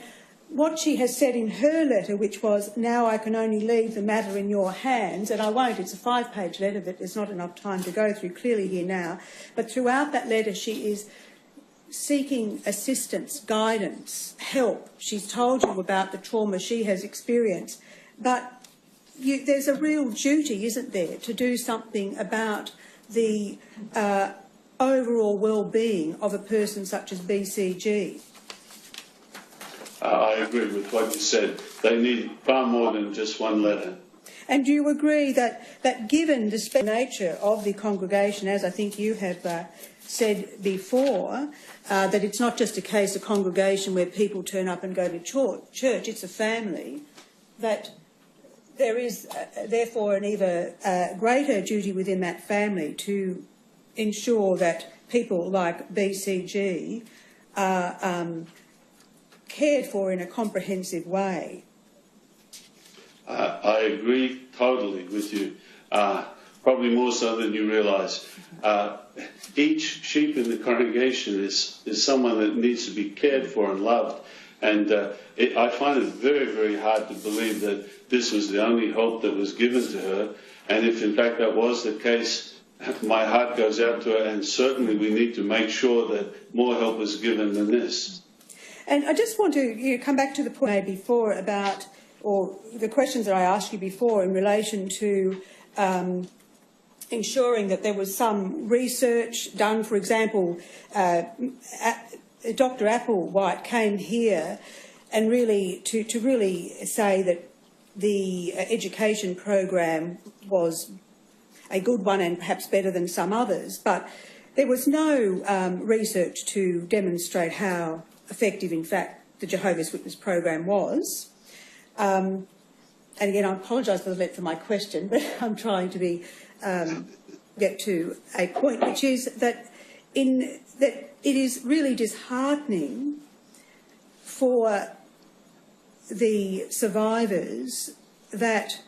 what she has said in her letter, which was, now I can only leave the matter in your hands, and I won't, it's a 5-page letter that there's not enough time to go through clearly here now, but throughout that letter she is seeking assistance, guidance, help. She's told you about the trauma she has experienced, but there's a real duty, isn't there, to do something about the overall well-being of a person such as BCG. I agree with what you said. They need far more than just one letter. And do you agree that given the special nature of the congregation, as I think you have said before, that it's not just a case of congregation where people turn up and go to church, it's a family, that there is therefore an even greater duty within that family to ensure that people like BCG are cared for in a comprehensive way? I agree totally with you, probably more so than you realise. Each sheep in the congregation is someone that needs to be cared for and loved, and I find it very, very hard to believe that this was the only hope that was given to her, and if in fact that was the case, my heart goes out to her, and certainly we need to make sure that more help is given than this. And I just want to come back to the point I made before about, or the questions that I asked you before in relation to ensuring that there was some research done. For example, Dr. Applewhite came here and really to really say that the education program was a good one and perhaps better than some others, but there was no research to demonstrate how effective, in fact, the Jehovah's Witness program was. And again, I apologise for the length of my question, but I'm trying to get to a point, which is that it is really disheartening for the survivors that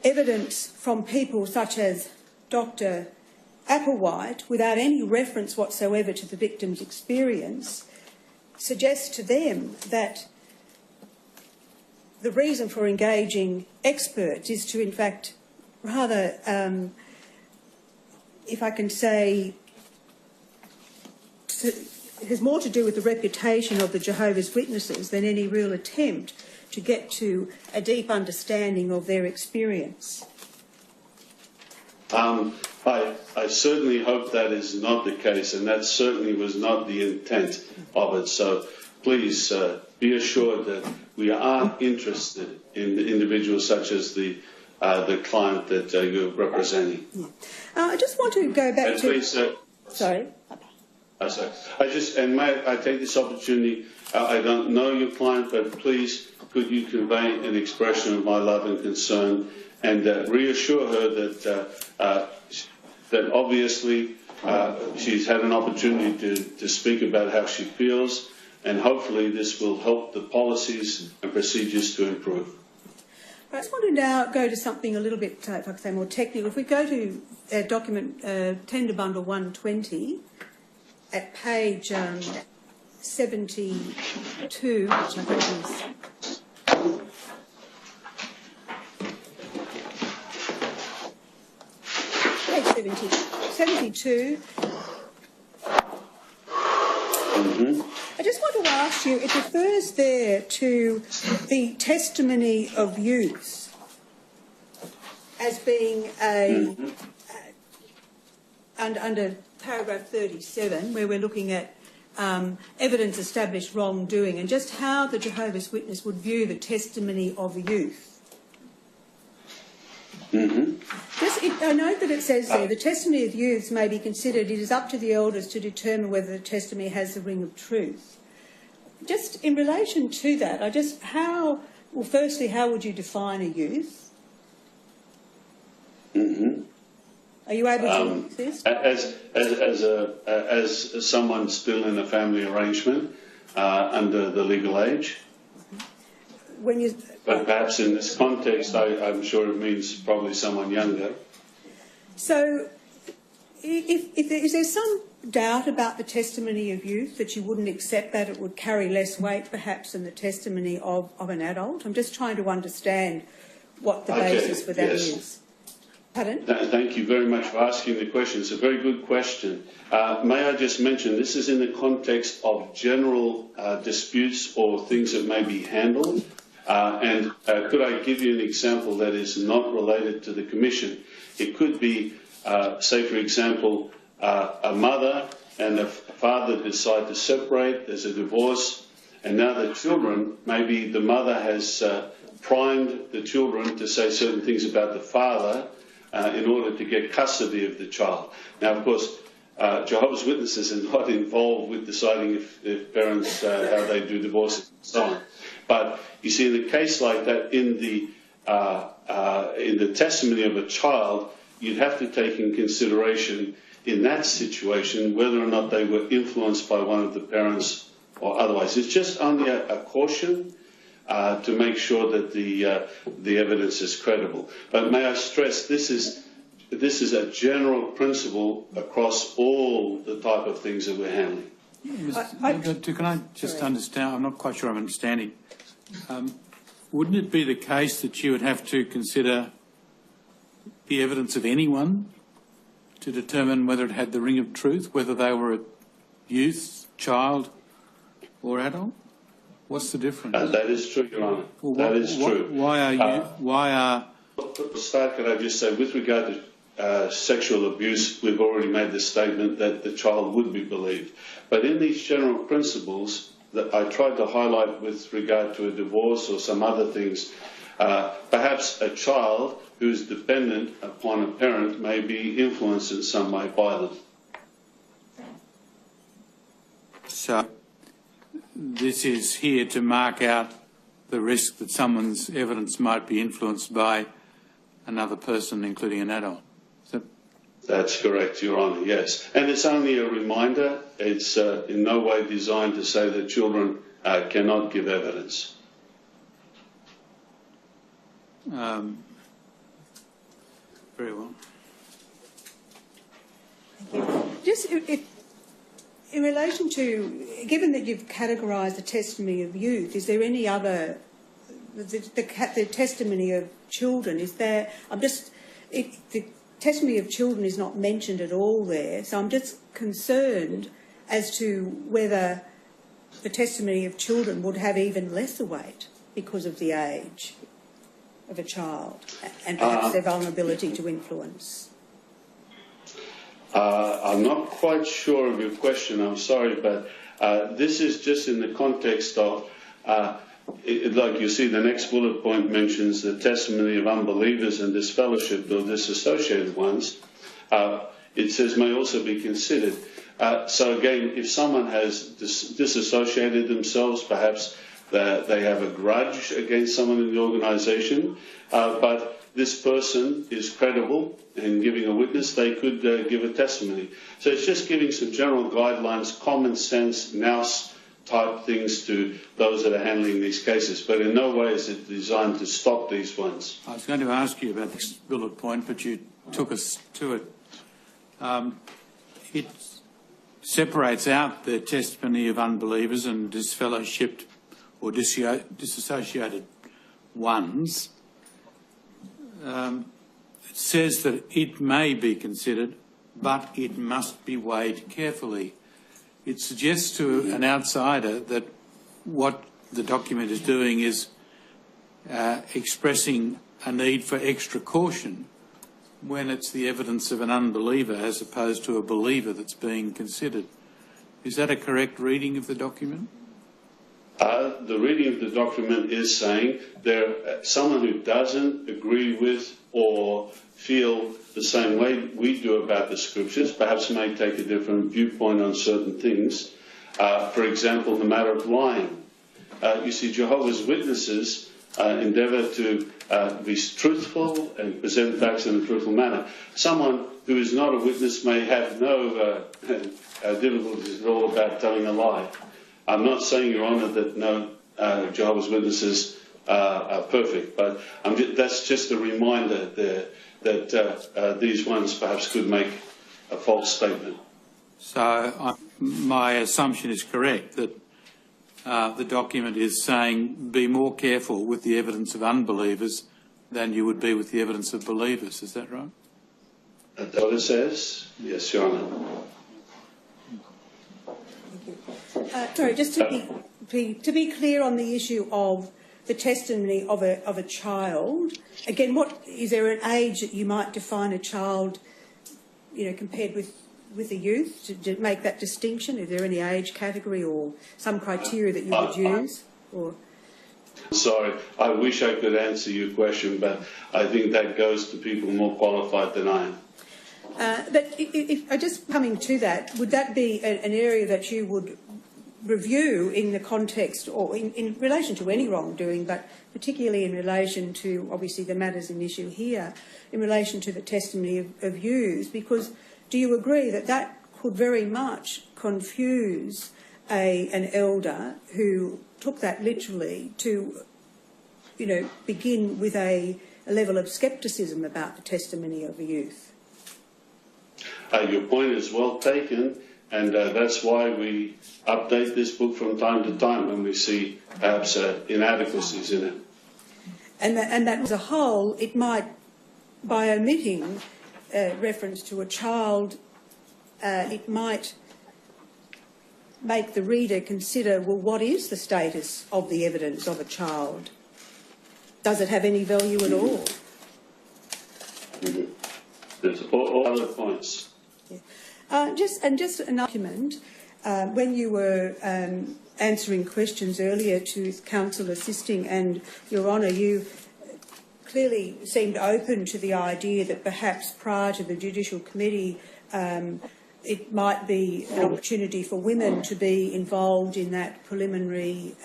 evidence from people such as Dr. Applewhite, without any reference whatsoever to the victim's experience, suggests to them that the reason for engaging experts is to, in fact, rather, if I can say, it has more to do with the reputation of the Jehovah's Witnesses than any real attempt to get to a deep understanding of their experience. I certainly hope that is not the case, and that certainly was not the intent of it. So please be assured that we are interested in the individuals such as the client that you're representing. Yeah. I just want to go back to... Please, sorry. And may I take this opportunity, I don't know your client, but please could you convey an expression of my love and concern and reassure her that obviously she's had an opportunity to speak about how she feels, and hopefully this will help the policies and procedures to improve. I just want to now go to something a little bit, if I could say, more technical. If we go to document Tender Bundle 120, at page 72, which I think is... Page 72. I just want to ask you, it refers there to the testimony of youths as being under paragraph 37, where we're looking at evidence established wrongdoing, and just how the Jehovah's Witness would view the testimony of the youth. I note that it says there, the testimony of youths may be considered, it is up to the elders to determine whether the testimony has the ring of truth. Just in relation to that, firstly, how would you define a youth? Are you able to exist? As someone still in a family arrangement under the legal age. But perhaps in this context, I'm sure it means probably someone younger. So, is there some doubt about the testimony of youth, that you wouldn't accept that it would carry less weight perhaps than the testimony of an adult? I'm just trying to understand what the basis for that is. Pardon? Thank you very much for asking the question. It's a very good question. May I just mention, this is in the context of general disputes or things that may be handled. Could I give you an example that is not related to the Commission? It could be, say for example, a mother and a father decide to separate, there's a divorce, and now the children, maybe the mother has primed the children to say certain things about the father in order to get custody of the child. Now, of course, Jehovah's Witnesses are not involved with deciding if parents, how they do divorces and so on. But you see, in a case like that, in the testimony of a child, you'd have to take in consideration in that situation whether or not they were influenced by one of the parents or otherwise. It's just only a caution to make sure that the evidence is credible. But may I stress, this is a general principle across all the type of things that we're handling. Can I just understand? I'm not quite sure I'm understanding. Wouldn't it be the case that you would have to consider the evidence of anyone to determine whether it had the ring of truth, whether they were a youth, child or adult? What's the difference? That is true, Your Honour. Well, that is true. To start, could I just say, with regard to sexual abuse, we've already made the statement that the child would be believed. But in these general principles that I tried to highlight with regard to a divorce or some other things, perhaps a child who's dependent upon a parent may be influenced in some way by them. So this is here to mark out the risk that someone's evidence might be influenced by another person, including an adult. That's correct, Your Honour, yes. And it's only a reminder. It's in no way designed to say that children cannot give evidence. Very well. Thank you. Just in relation to, given that you've categorised the testimony of youth, is there any other, the testimony of children, is there, the testimony of children is not mentioned at all there, so I'm just concerned as to whether the testimony of children would have even lesser weight because of the age of a child and perhaps their vulnerability to influence. I'm not quite sure of your question, I'm sorry, but this is just in the context of, like you see, the next bullet point mentions the testimony of unbelievers and disfellowshipped or disassociated ones. It says may also be considered. So again, if someone has disassociated themselves, perhaps they have a grudge against someone in the organisation, but this person is credible in giving a witness, they could give a testimony. So it's just giving some general guidelines, common sense, nous type things to those that are handling these cases, but in no way is it designed to stop these ones. I was going to ask you about this bullet point, but you took us to it. It separates out the testimony of unbelievers and disfellowshipped or disassociated ones. It says that it may be considered, but it must be weighed carefully. It suggests to an outsider that what the document is doing is expressing a need for extra caution when it's the evidence of an unbeliever as opposed to a believer that's being considered. Is that a correct reading of the document? The reading of the document is saying someone who doesn't agree with or feel the same way we do about the scriptures, perhaps may take a different viewpoint on certain things. For example, the matter of lying. You see, Jehovah's Witnesses endeavour to be truthful and present facts in a truthful manner. Someone who is not a witness may have no difficulties at all about telling a lie. I'm not saying, Your Honour, that no Jehovah's Witnesses are perfect, but that's just a reminder there that these ones perhaps could make a false statement. So my assumption is correct that the document is saying be more careful with the evidence of unbelievers than you would be with the evidence of believers. Is that right? That's what it says? Yes, Your Honour. Sorry, just to be clear on the issue of the testimony of a child. Again, is there an age that you might define a child, compared with a youth to make that distinction? Is there any age category or some criteria that you would use? Or sorry, I wish I could answer your question, but I think that goes to people more qualified than I am. But if just coming to that, would that be an area that you would review in the context or in relation to any wrongdoing, but particularly in relation to, obviously, the matters in issue here, in relation to the testimony of youths? Because do you agree that that could very much confuse an elder who took that literally to, begin with a level of scepticism about the testimony of a youth? Your point is well taken, and that's why we update this book from time to time when we see perhaps inadequacies in it. And that as a whole, it might, by omitting reference to a child, it might make the reader consider, well, what is the status of the evidence of a child? Does it have any value at all? Mm-hmm. There's all other points. Yeah. Just an argument. When you were answering questions earlier to counsel assisting, and Your Honour, you clearly seemed open to the idea that perhaps prior to the Judicial Committee it might be an opportunity for women to be involved in that preliminary,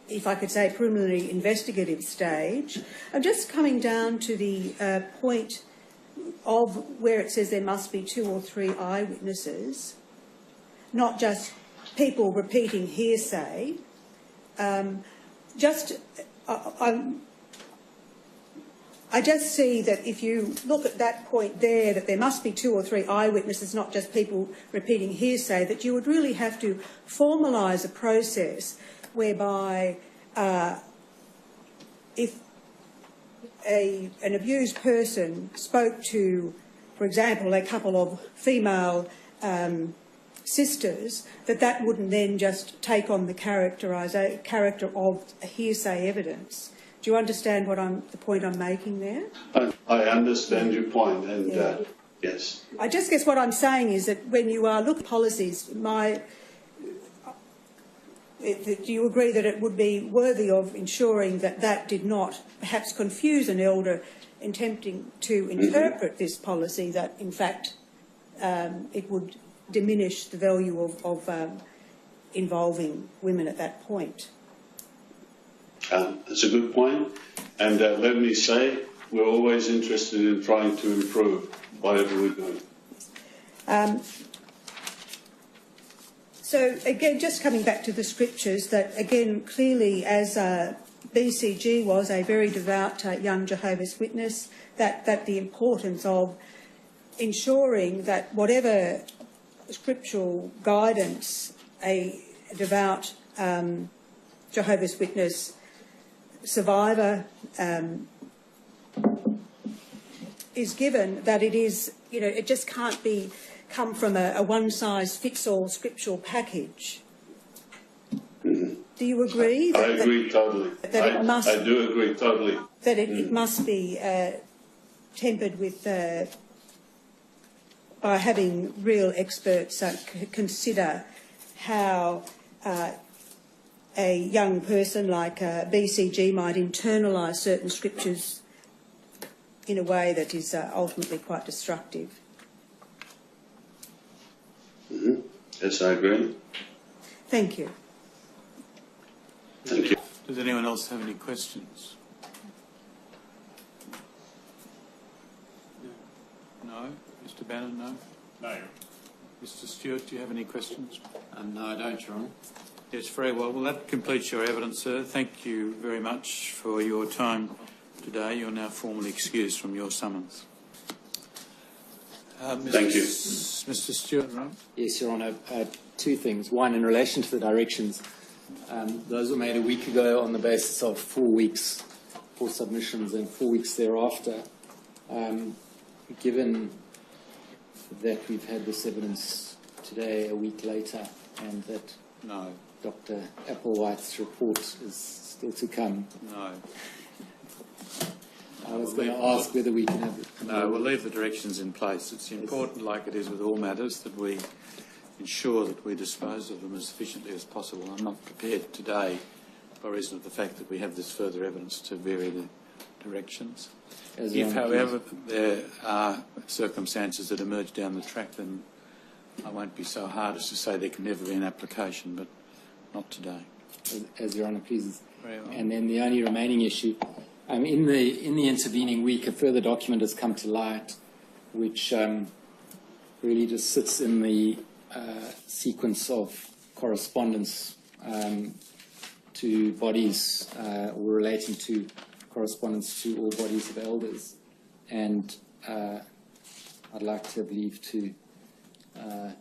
if I could say, preliminary investigative stage. I'm just coming down to the point of where it says there must be 2 or 3 eyewitnesses, not just people repeating hearsay. I just see that if you look at that point there, that there must be 2 or 3 eyewitnesses, not just people repeating hearsay, that you would really have to formalise a process whereby if an abused person spoke to, for example, a couple of female sisters, that wouldn't then just take on the character of hearsay evidence. Do you understand the point I'm making there? I understand your point, and yes. I just guess what I'm saying is that when you are looking at policies, do you agree that it would be worthy of ensuring that did not perhaps confuse an elder attempting to interpret this policy, that in fact it would diminish the value of involving women at that point? It's a good point, and let me say we're always interested in trying to improve whatever we're doing. So again, just coming back to the scriptures, that again clearly, as BCG was a very devout young Jehovah's Witness, that the importance of ensuring that whatever scriptural guidance a devout Jehovah's Witness survivor is given, that it is, it just can't come from a one-size-fits-all scriptural package. Do you agree? I agree totally. I do agree totally. That it must be tempered with by having real experts consider how a young person like BCG might internalise certain scriptures in a way that is ultimately quite destructive. Yes, I agree. Thank you. Thank you. Does anyone else have any questions? No? Mr. Bannon, no? No. Mr. Stewart, do you have any questions? No, I don't, Your Honour. Yes, very well. Well, that completes your evidence, sir. Thank you very much for your time today. You're now formally excused from your summons. Thank you. Mr. Stewart, right? Yes, Your Honour. 2 things. One, in relation to the directions, those were made a week ago on the basis of 4 weeks for submissions and 4 weeks thereafter. Given that we've had this evidence today a week later and that Dr. Applewhite's report is still to come. No. I was going to ask whether we can have it. No, we'll leave the directions in place. It's important, like it is with all matters, that we ensure that we dispose of them as efficiently as possible. I'm not prepared today, by reason of the fact that we have this further evidence, to vary the directions. If, however, there are circumstances that emerge down the track, then I won't be so hard as to say there can never be an application, but not today. As Your Honour pleases. Very well. And then the only remaining issue, in the intervening week, a further document has come to light, which really just sits in the sequence of correspondence to bodies or relating to correspondence to all bodies of elders, and I'd like to have leave to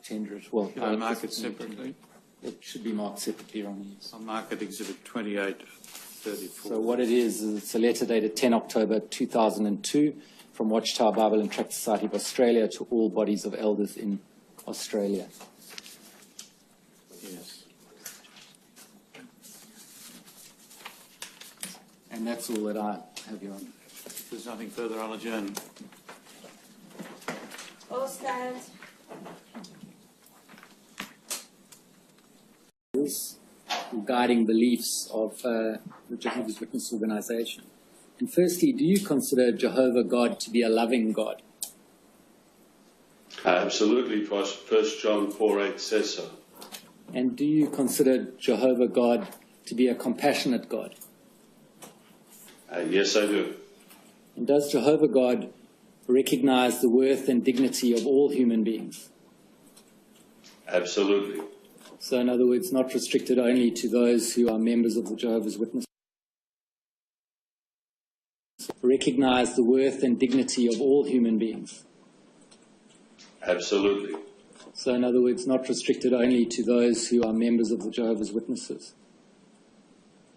tender it. Well, should I mark it separately? It should be marked separately, Ron. Yes. I'll mark it Exhibit 2834. So what it is it's a letter dated 10 October 2002 from Watchtower Bible and Tract Society of Australia to all bodies of elders in Australia. Yes. And that's all that I have, Your Honour. If there's nothing further, I'll adjourn. All stand. Guiding beliefs of the Jehovah's Witness organisation. And firstly, do you consider Jehovah God to be a loving God? Absolutely. 1 John 4:8 says so. And do you consider Jehovah God to be a compassionate God? Yes, I do. And does Jehovah God recognize the worth and dignity of all human beings? Absolutely. So in other words, not restricted only to those who are members of the Jehovah's Witness. recognise the worth and dignity of all human beings? Absolutely. So, in other words, not restricted only to those who are members of the Jehovah's Witnesses?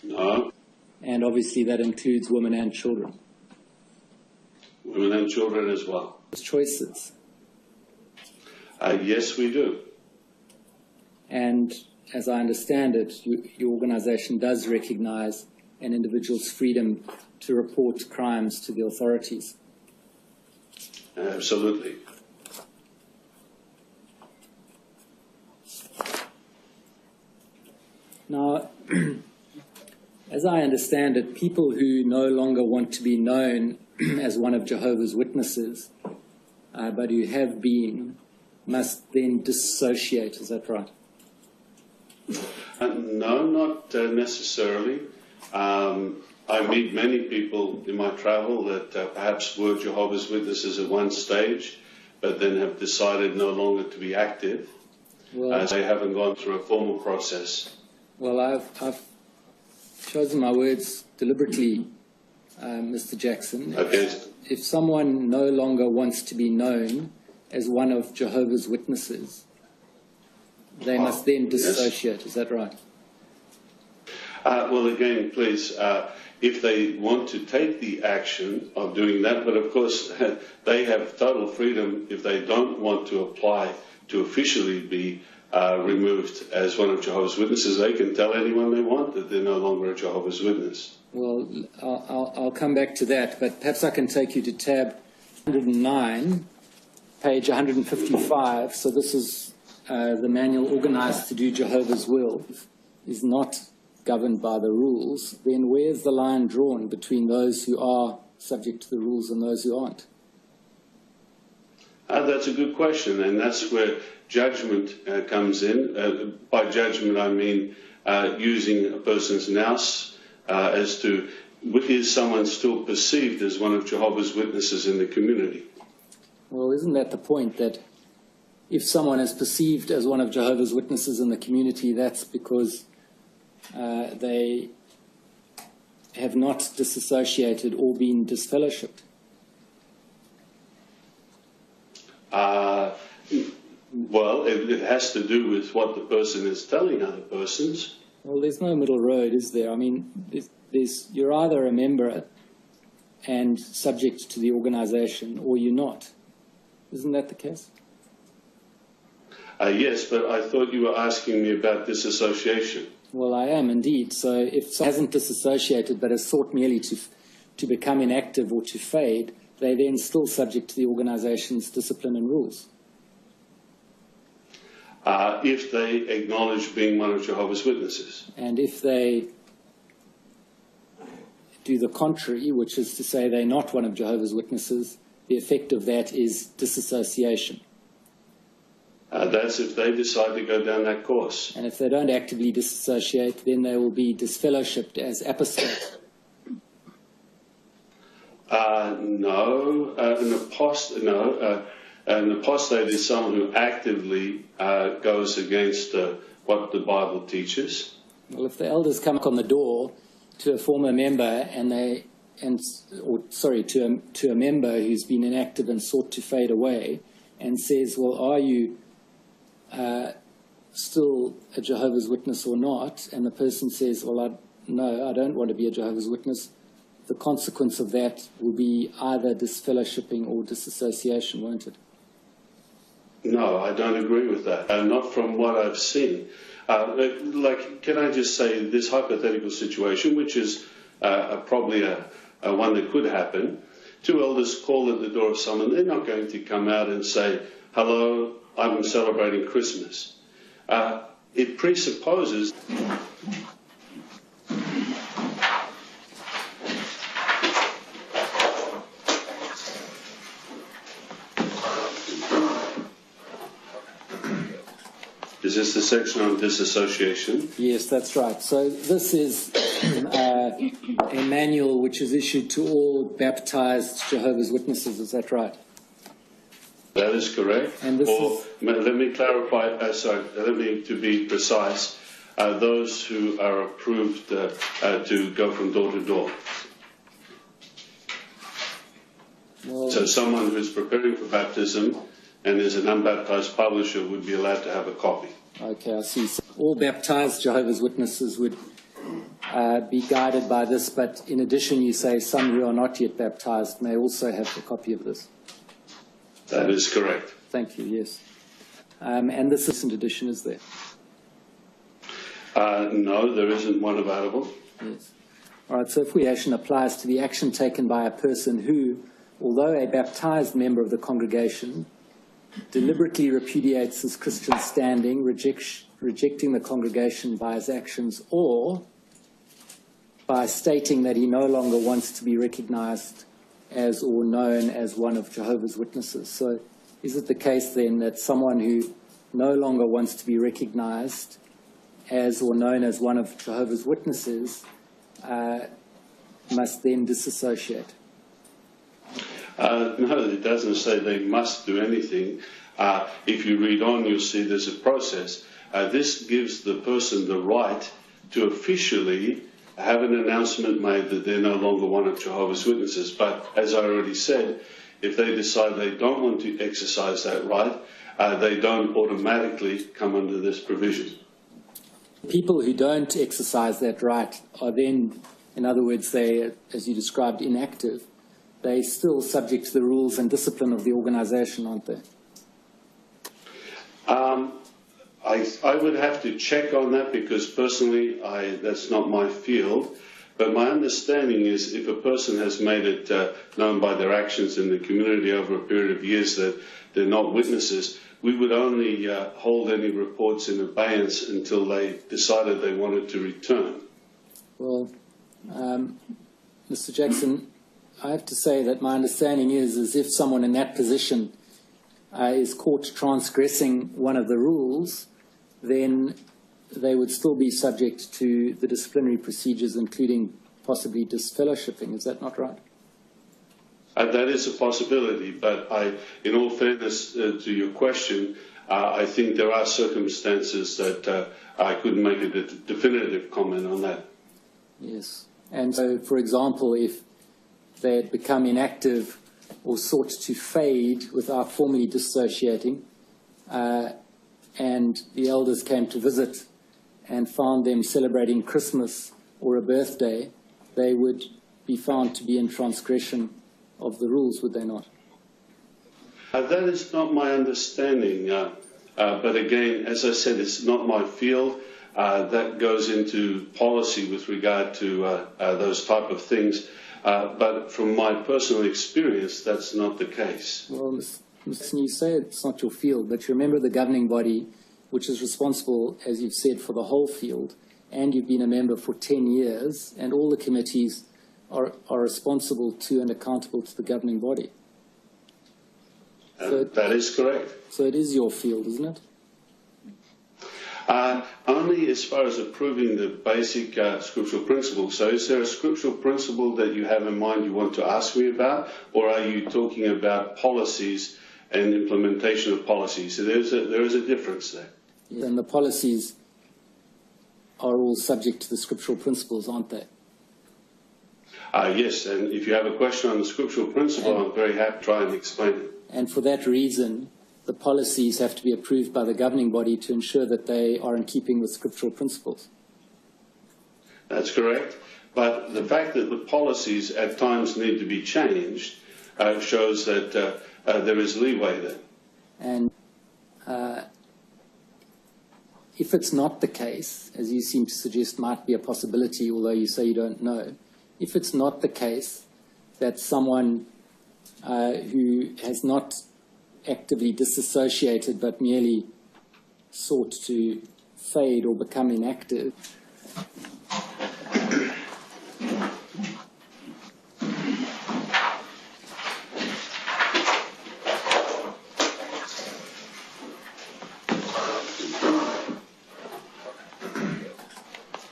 No. And obviously that includes women and children? Women and children as well. Choices? Yes, we do. And as I understand it, your organisation does recognise an individual's freedom to report crimes to the authorities? Absolutely. Now, as I understand it, people who no longer want to be known as one of Jehovah's Witnesses, but who have been, must then dissociate. Is that right? No, not necessarily. I meet many people in my travel that perhaps were Jehovah's Witnesses at one stage, but then have decided no longer to be active, as they haven't gone through a formal process. Well, I've chosen my words deliberately, Mr. Jackson. Okay. If someone no longer wants to be known as one of Jehovah's Witnesses, they must then dissociate. Yes. Is that right? Well, again, please, if they want to take the action of doing that, but of course they have total freedom if they don't want to apply to officially be removed as one of Jehovah's Witnesses. They can tell anyone they want that they're no longer a Jehovah's Witness. Well, I'll come back to that, but perhaps I can take you to tab 109, page 155. So this is the manual organised to do Jehovah's will, is not governed by the rules. Then where's the line drawn between those who are subject to the rules and those who aren't? That's a good question, and that's where judgment comes in. By judgment, I mean using a person's nous as to is someone still perceived as one of Jehovah's Witnesses in the community. Well, isn't that the point, that if someone is perceived as one of Jehovah's Witnesses in the community, that's because they have not disassociated or been disfellowshipped? Well, it has to do with what the person is telling other persons. Well, there's no middle road, is there? I mean, you're either a member and subject to the organisation, or you're not. Isn't that the case? Yes, but I thought you were asking me about disassociation. Well, I am indeed. So if someone hasn't disassociated but has sought merely to become inactive or to fade, they're then still subject to the organisation's discipline and rules. If they acknowledge being one of Jehovah's Witnesses. And if they do the contrary, which is to say they're not one of Jehovah's Witnesses, the effect of that is disassociation. That's if they decide to go down that course. And if they don't actively disassociate, then they will be disfellowshipped as apostates. No, an apostate is someone who actively goes against what the Bible teaches. Well, if the elders come on the door to a former member to a member who's been inactive and sought to fade away, and says, "Well, are you still a Jehovah's Witness or not?" And the person says, "Well, no, I don't want to be a Jehovah's Witness," the consequence of that will be either disfellowshipping or disassociation, won't it? No, I don't agree with that. Not from what I've seen. Can I just say this hypothetical situation, which is probably a one that could happen. Two elders call at the door of someone. They're not going to come out and say, "Hello, I'm celebrating Christmas." It presupposes Is this the section on disassociation? Yes, that's right. So this is a manual which is issued to all baptized Jehovah's Witnesses. Is that right? That is correct. And let me clarify, to be precise, those who are approved to go from door to door. Well, so someone who's preparing for baptism and is an unbaptized publisher would be allowed to have a copy. Okay, I see. So all baptized Jehovah's Witnesses would be guided by this, but in addition, you say some who are not yet baptized may also have a copy of this. That is correct. Thank you, yes. And the second edition is there? No, there isn't one available. Yes. All right, so if the action applies to the action taken by a person who, although a baptized member of the congregation, deliberately repudiates his Christian standing, rejecting the congregation by his actions, or by stating that he no longer wants to be recognized as or known as one of Jehovah's Witnesses. So is it the case then that someone who no longer wants to be recognized as or known as one of Jehovah's Witnesses must then disassociate? No, it doesn't say they must do anything. If you read on, you'll see there's a process. This gives the person the right to officially have an announcement made that they're no longer one of Jehovah's Witnesses. But as I already said, if they decide they don't want to exercise that right, they don't automatically come under this provision. People who don't exercise that right are then, in other words, they, as you described, inactive. They're still subject to the rules and discipline of the organization, aren't they? I would have to check on that because personally that's not my field. But my understanding is if a person has made it known by their actions in the community over a period of years that they're not witnesses, we would only hold any reports in abeyance until they decided they wanted to return. Well, Mr. Jackson, I have to say that my understanding is if someone in that position is caught transgressing one of the rules, then they would still be subject to the disciplinary procedures, including possibly disfellowshipping. Is that not right? That is a possibility, but in all fairness to your question, I think there are circumstances that I couldn't make a definitive comment on that. Yes. And so, for example, if they had become inactive or sought to fade without formally dissociating, and the elders came to visit and found them celebrating Christmas or a birthday, they would be found to be in transgression of the rules, would they not? That is not my understanding. But again, as I said, it's not my field. That goes into policy with regard to those type of things. But from my personal experience, that's not the case. Well, you say it's not your field, but you remember the governing body, which is responsible, as you've said, for the whole field, and you've been a member for 10 years, and all the committees are responsible to and accountable to the governing body. So that is correct. So it is your field, isn't it? Only as far as approving the basic scriptural principles. So is there a scriptural principle that you have in mind you want to ask me about, or are you talking about policies and implementation of policies? So there is a difference there. Yeah, and the policies are all subject to the scriptural principles, aren't they? Yes, and if you have a question on the scriptural principle, I'm very happy to try and explain it. And for that reason, the policies have to be approved by the governing body to ensure that they are in keeping with scriptural principles. That's correct. But the fact that the policies at times need to be changed shows that there is leeway there. And if it's not the case, as you seem to suggest might be a possibility, although you say you don't know, if it's not the case that someone who has not actively disassociated but merely sought to fade or become inactive,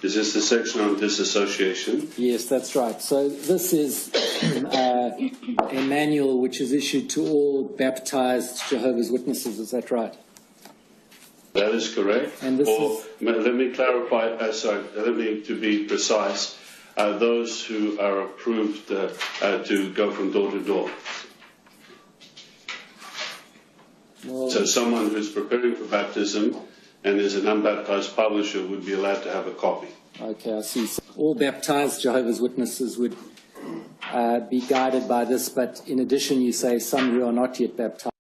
Is this the section on disassociation? Yes, that's right. So this is a manual which is issued to all baptized Jehovah's Witnesses. Is that right? That is correct. And let me clarify, to be precise, those who are approved to go from door to door. So someone who's preparing for baptism and is an unbaptized publisher would be allowed to have a copy. Okay, I see. So all baptized Jehovah's Witnesses would be guided by this, but in addition you say some who are not yet baptized.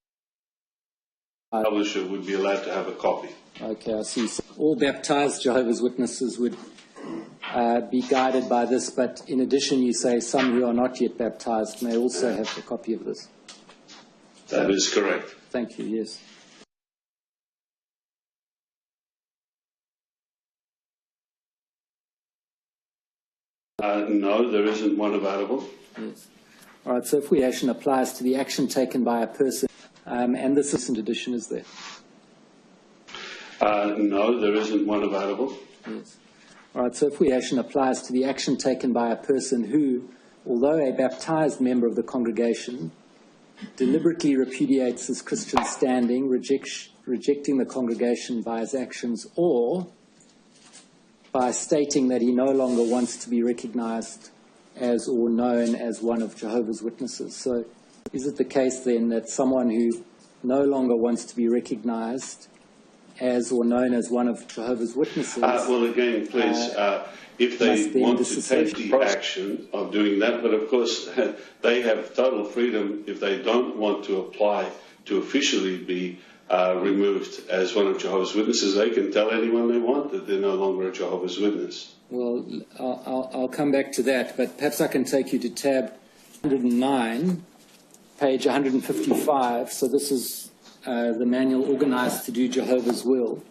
Publisher would be allowed to have a copy. Okay, I see. So all baptized Jehovah's Witnesses would be guided by this, but in addition you say some who are not yet baptized may also have a copy of this. That is correct. Thank you, yes. No, there isn't one available. Yes. All right, so if the action applies to the action taken by a person, and this recent edition is there? No, there isn't one available. Yes. All right, so if the action applies to the action taken by a person who, although a baptized member of the congregation, deliberately repudiates his Christian standing, rejecting the congregation by his actions, or by stating that he no longer wants to be recognized as or known as one of Jehovah's Witnesses. So is it the case then that someone who no longer wants to be recognized as or known as one of Jehovah's Witnesses... well, again, please, if they want to take the action of doing that, but of course they have total freedom if they don't want to apply to officially be removed as one of Jehovah's Witnesses. They can tell anyone they want that they're no longer a Jehovah's Witness. Well, I'll come back to that, but perhaps I can take you to tab 109, page 155. So this is the manual organized to do Jehovah's will.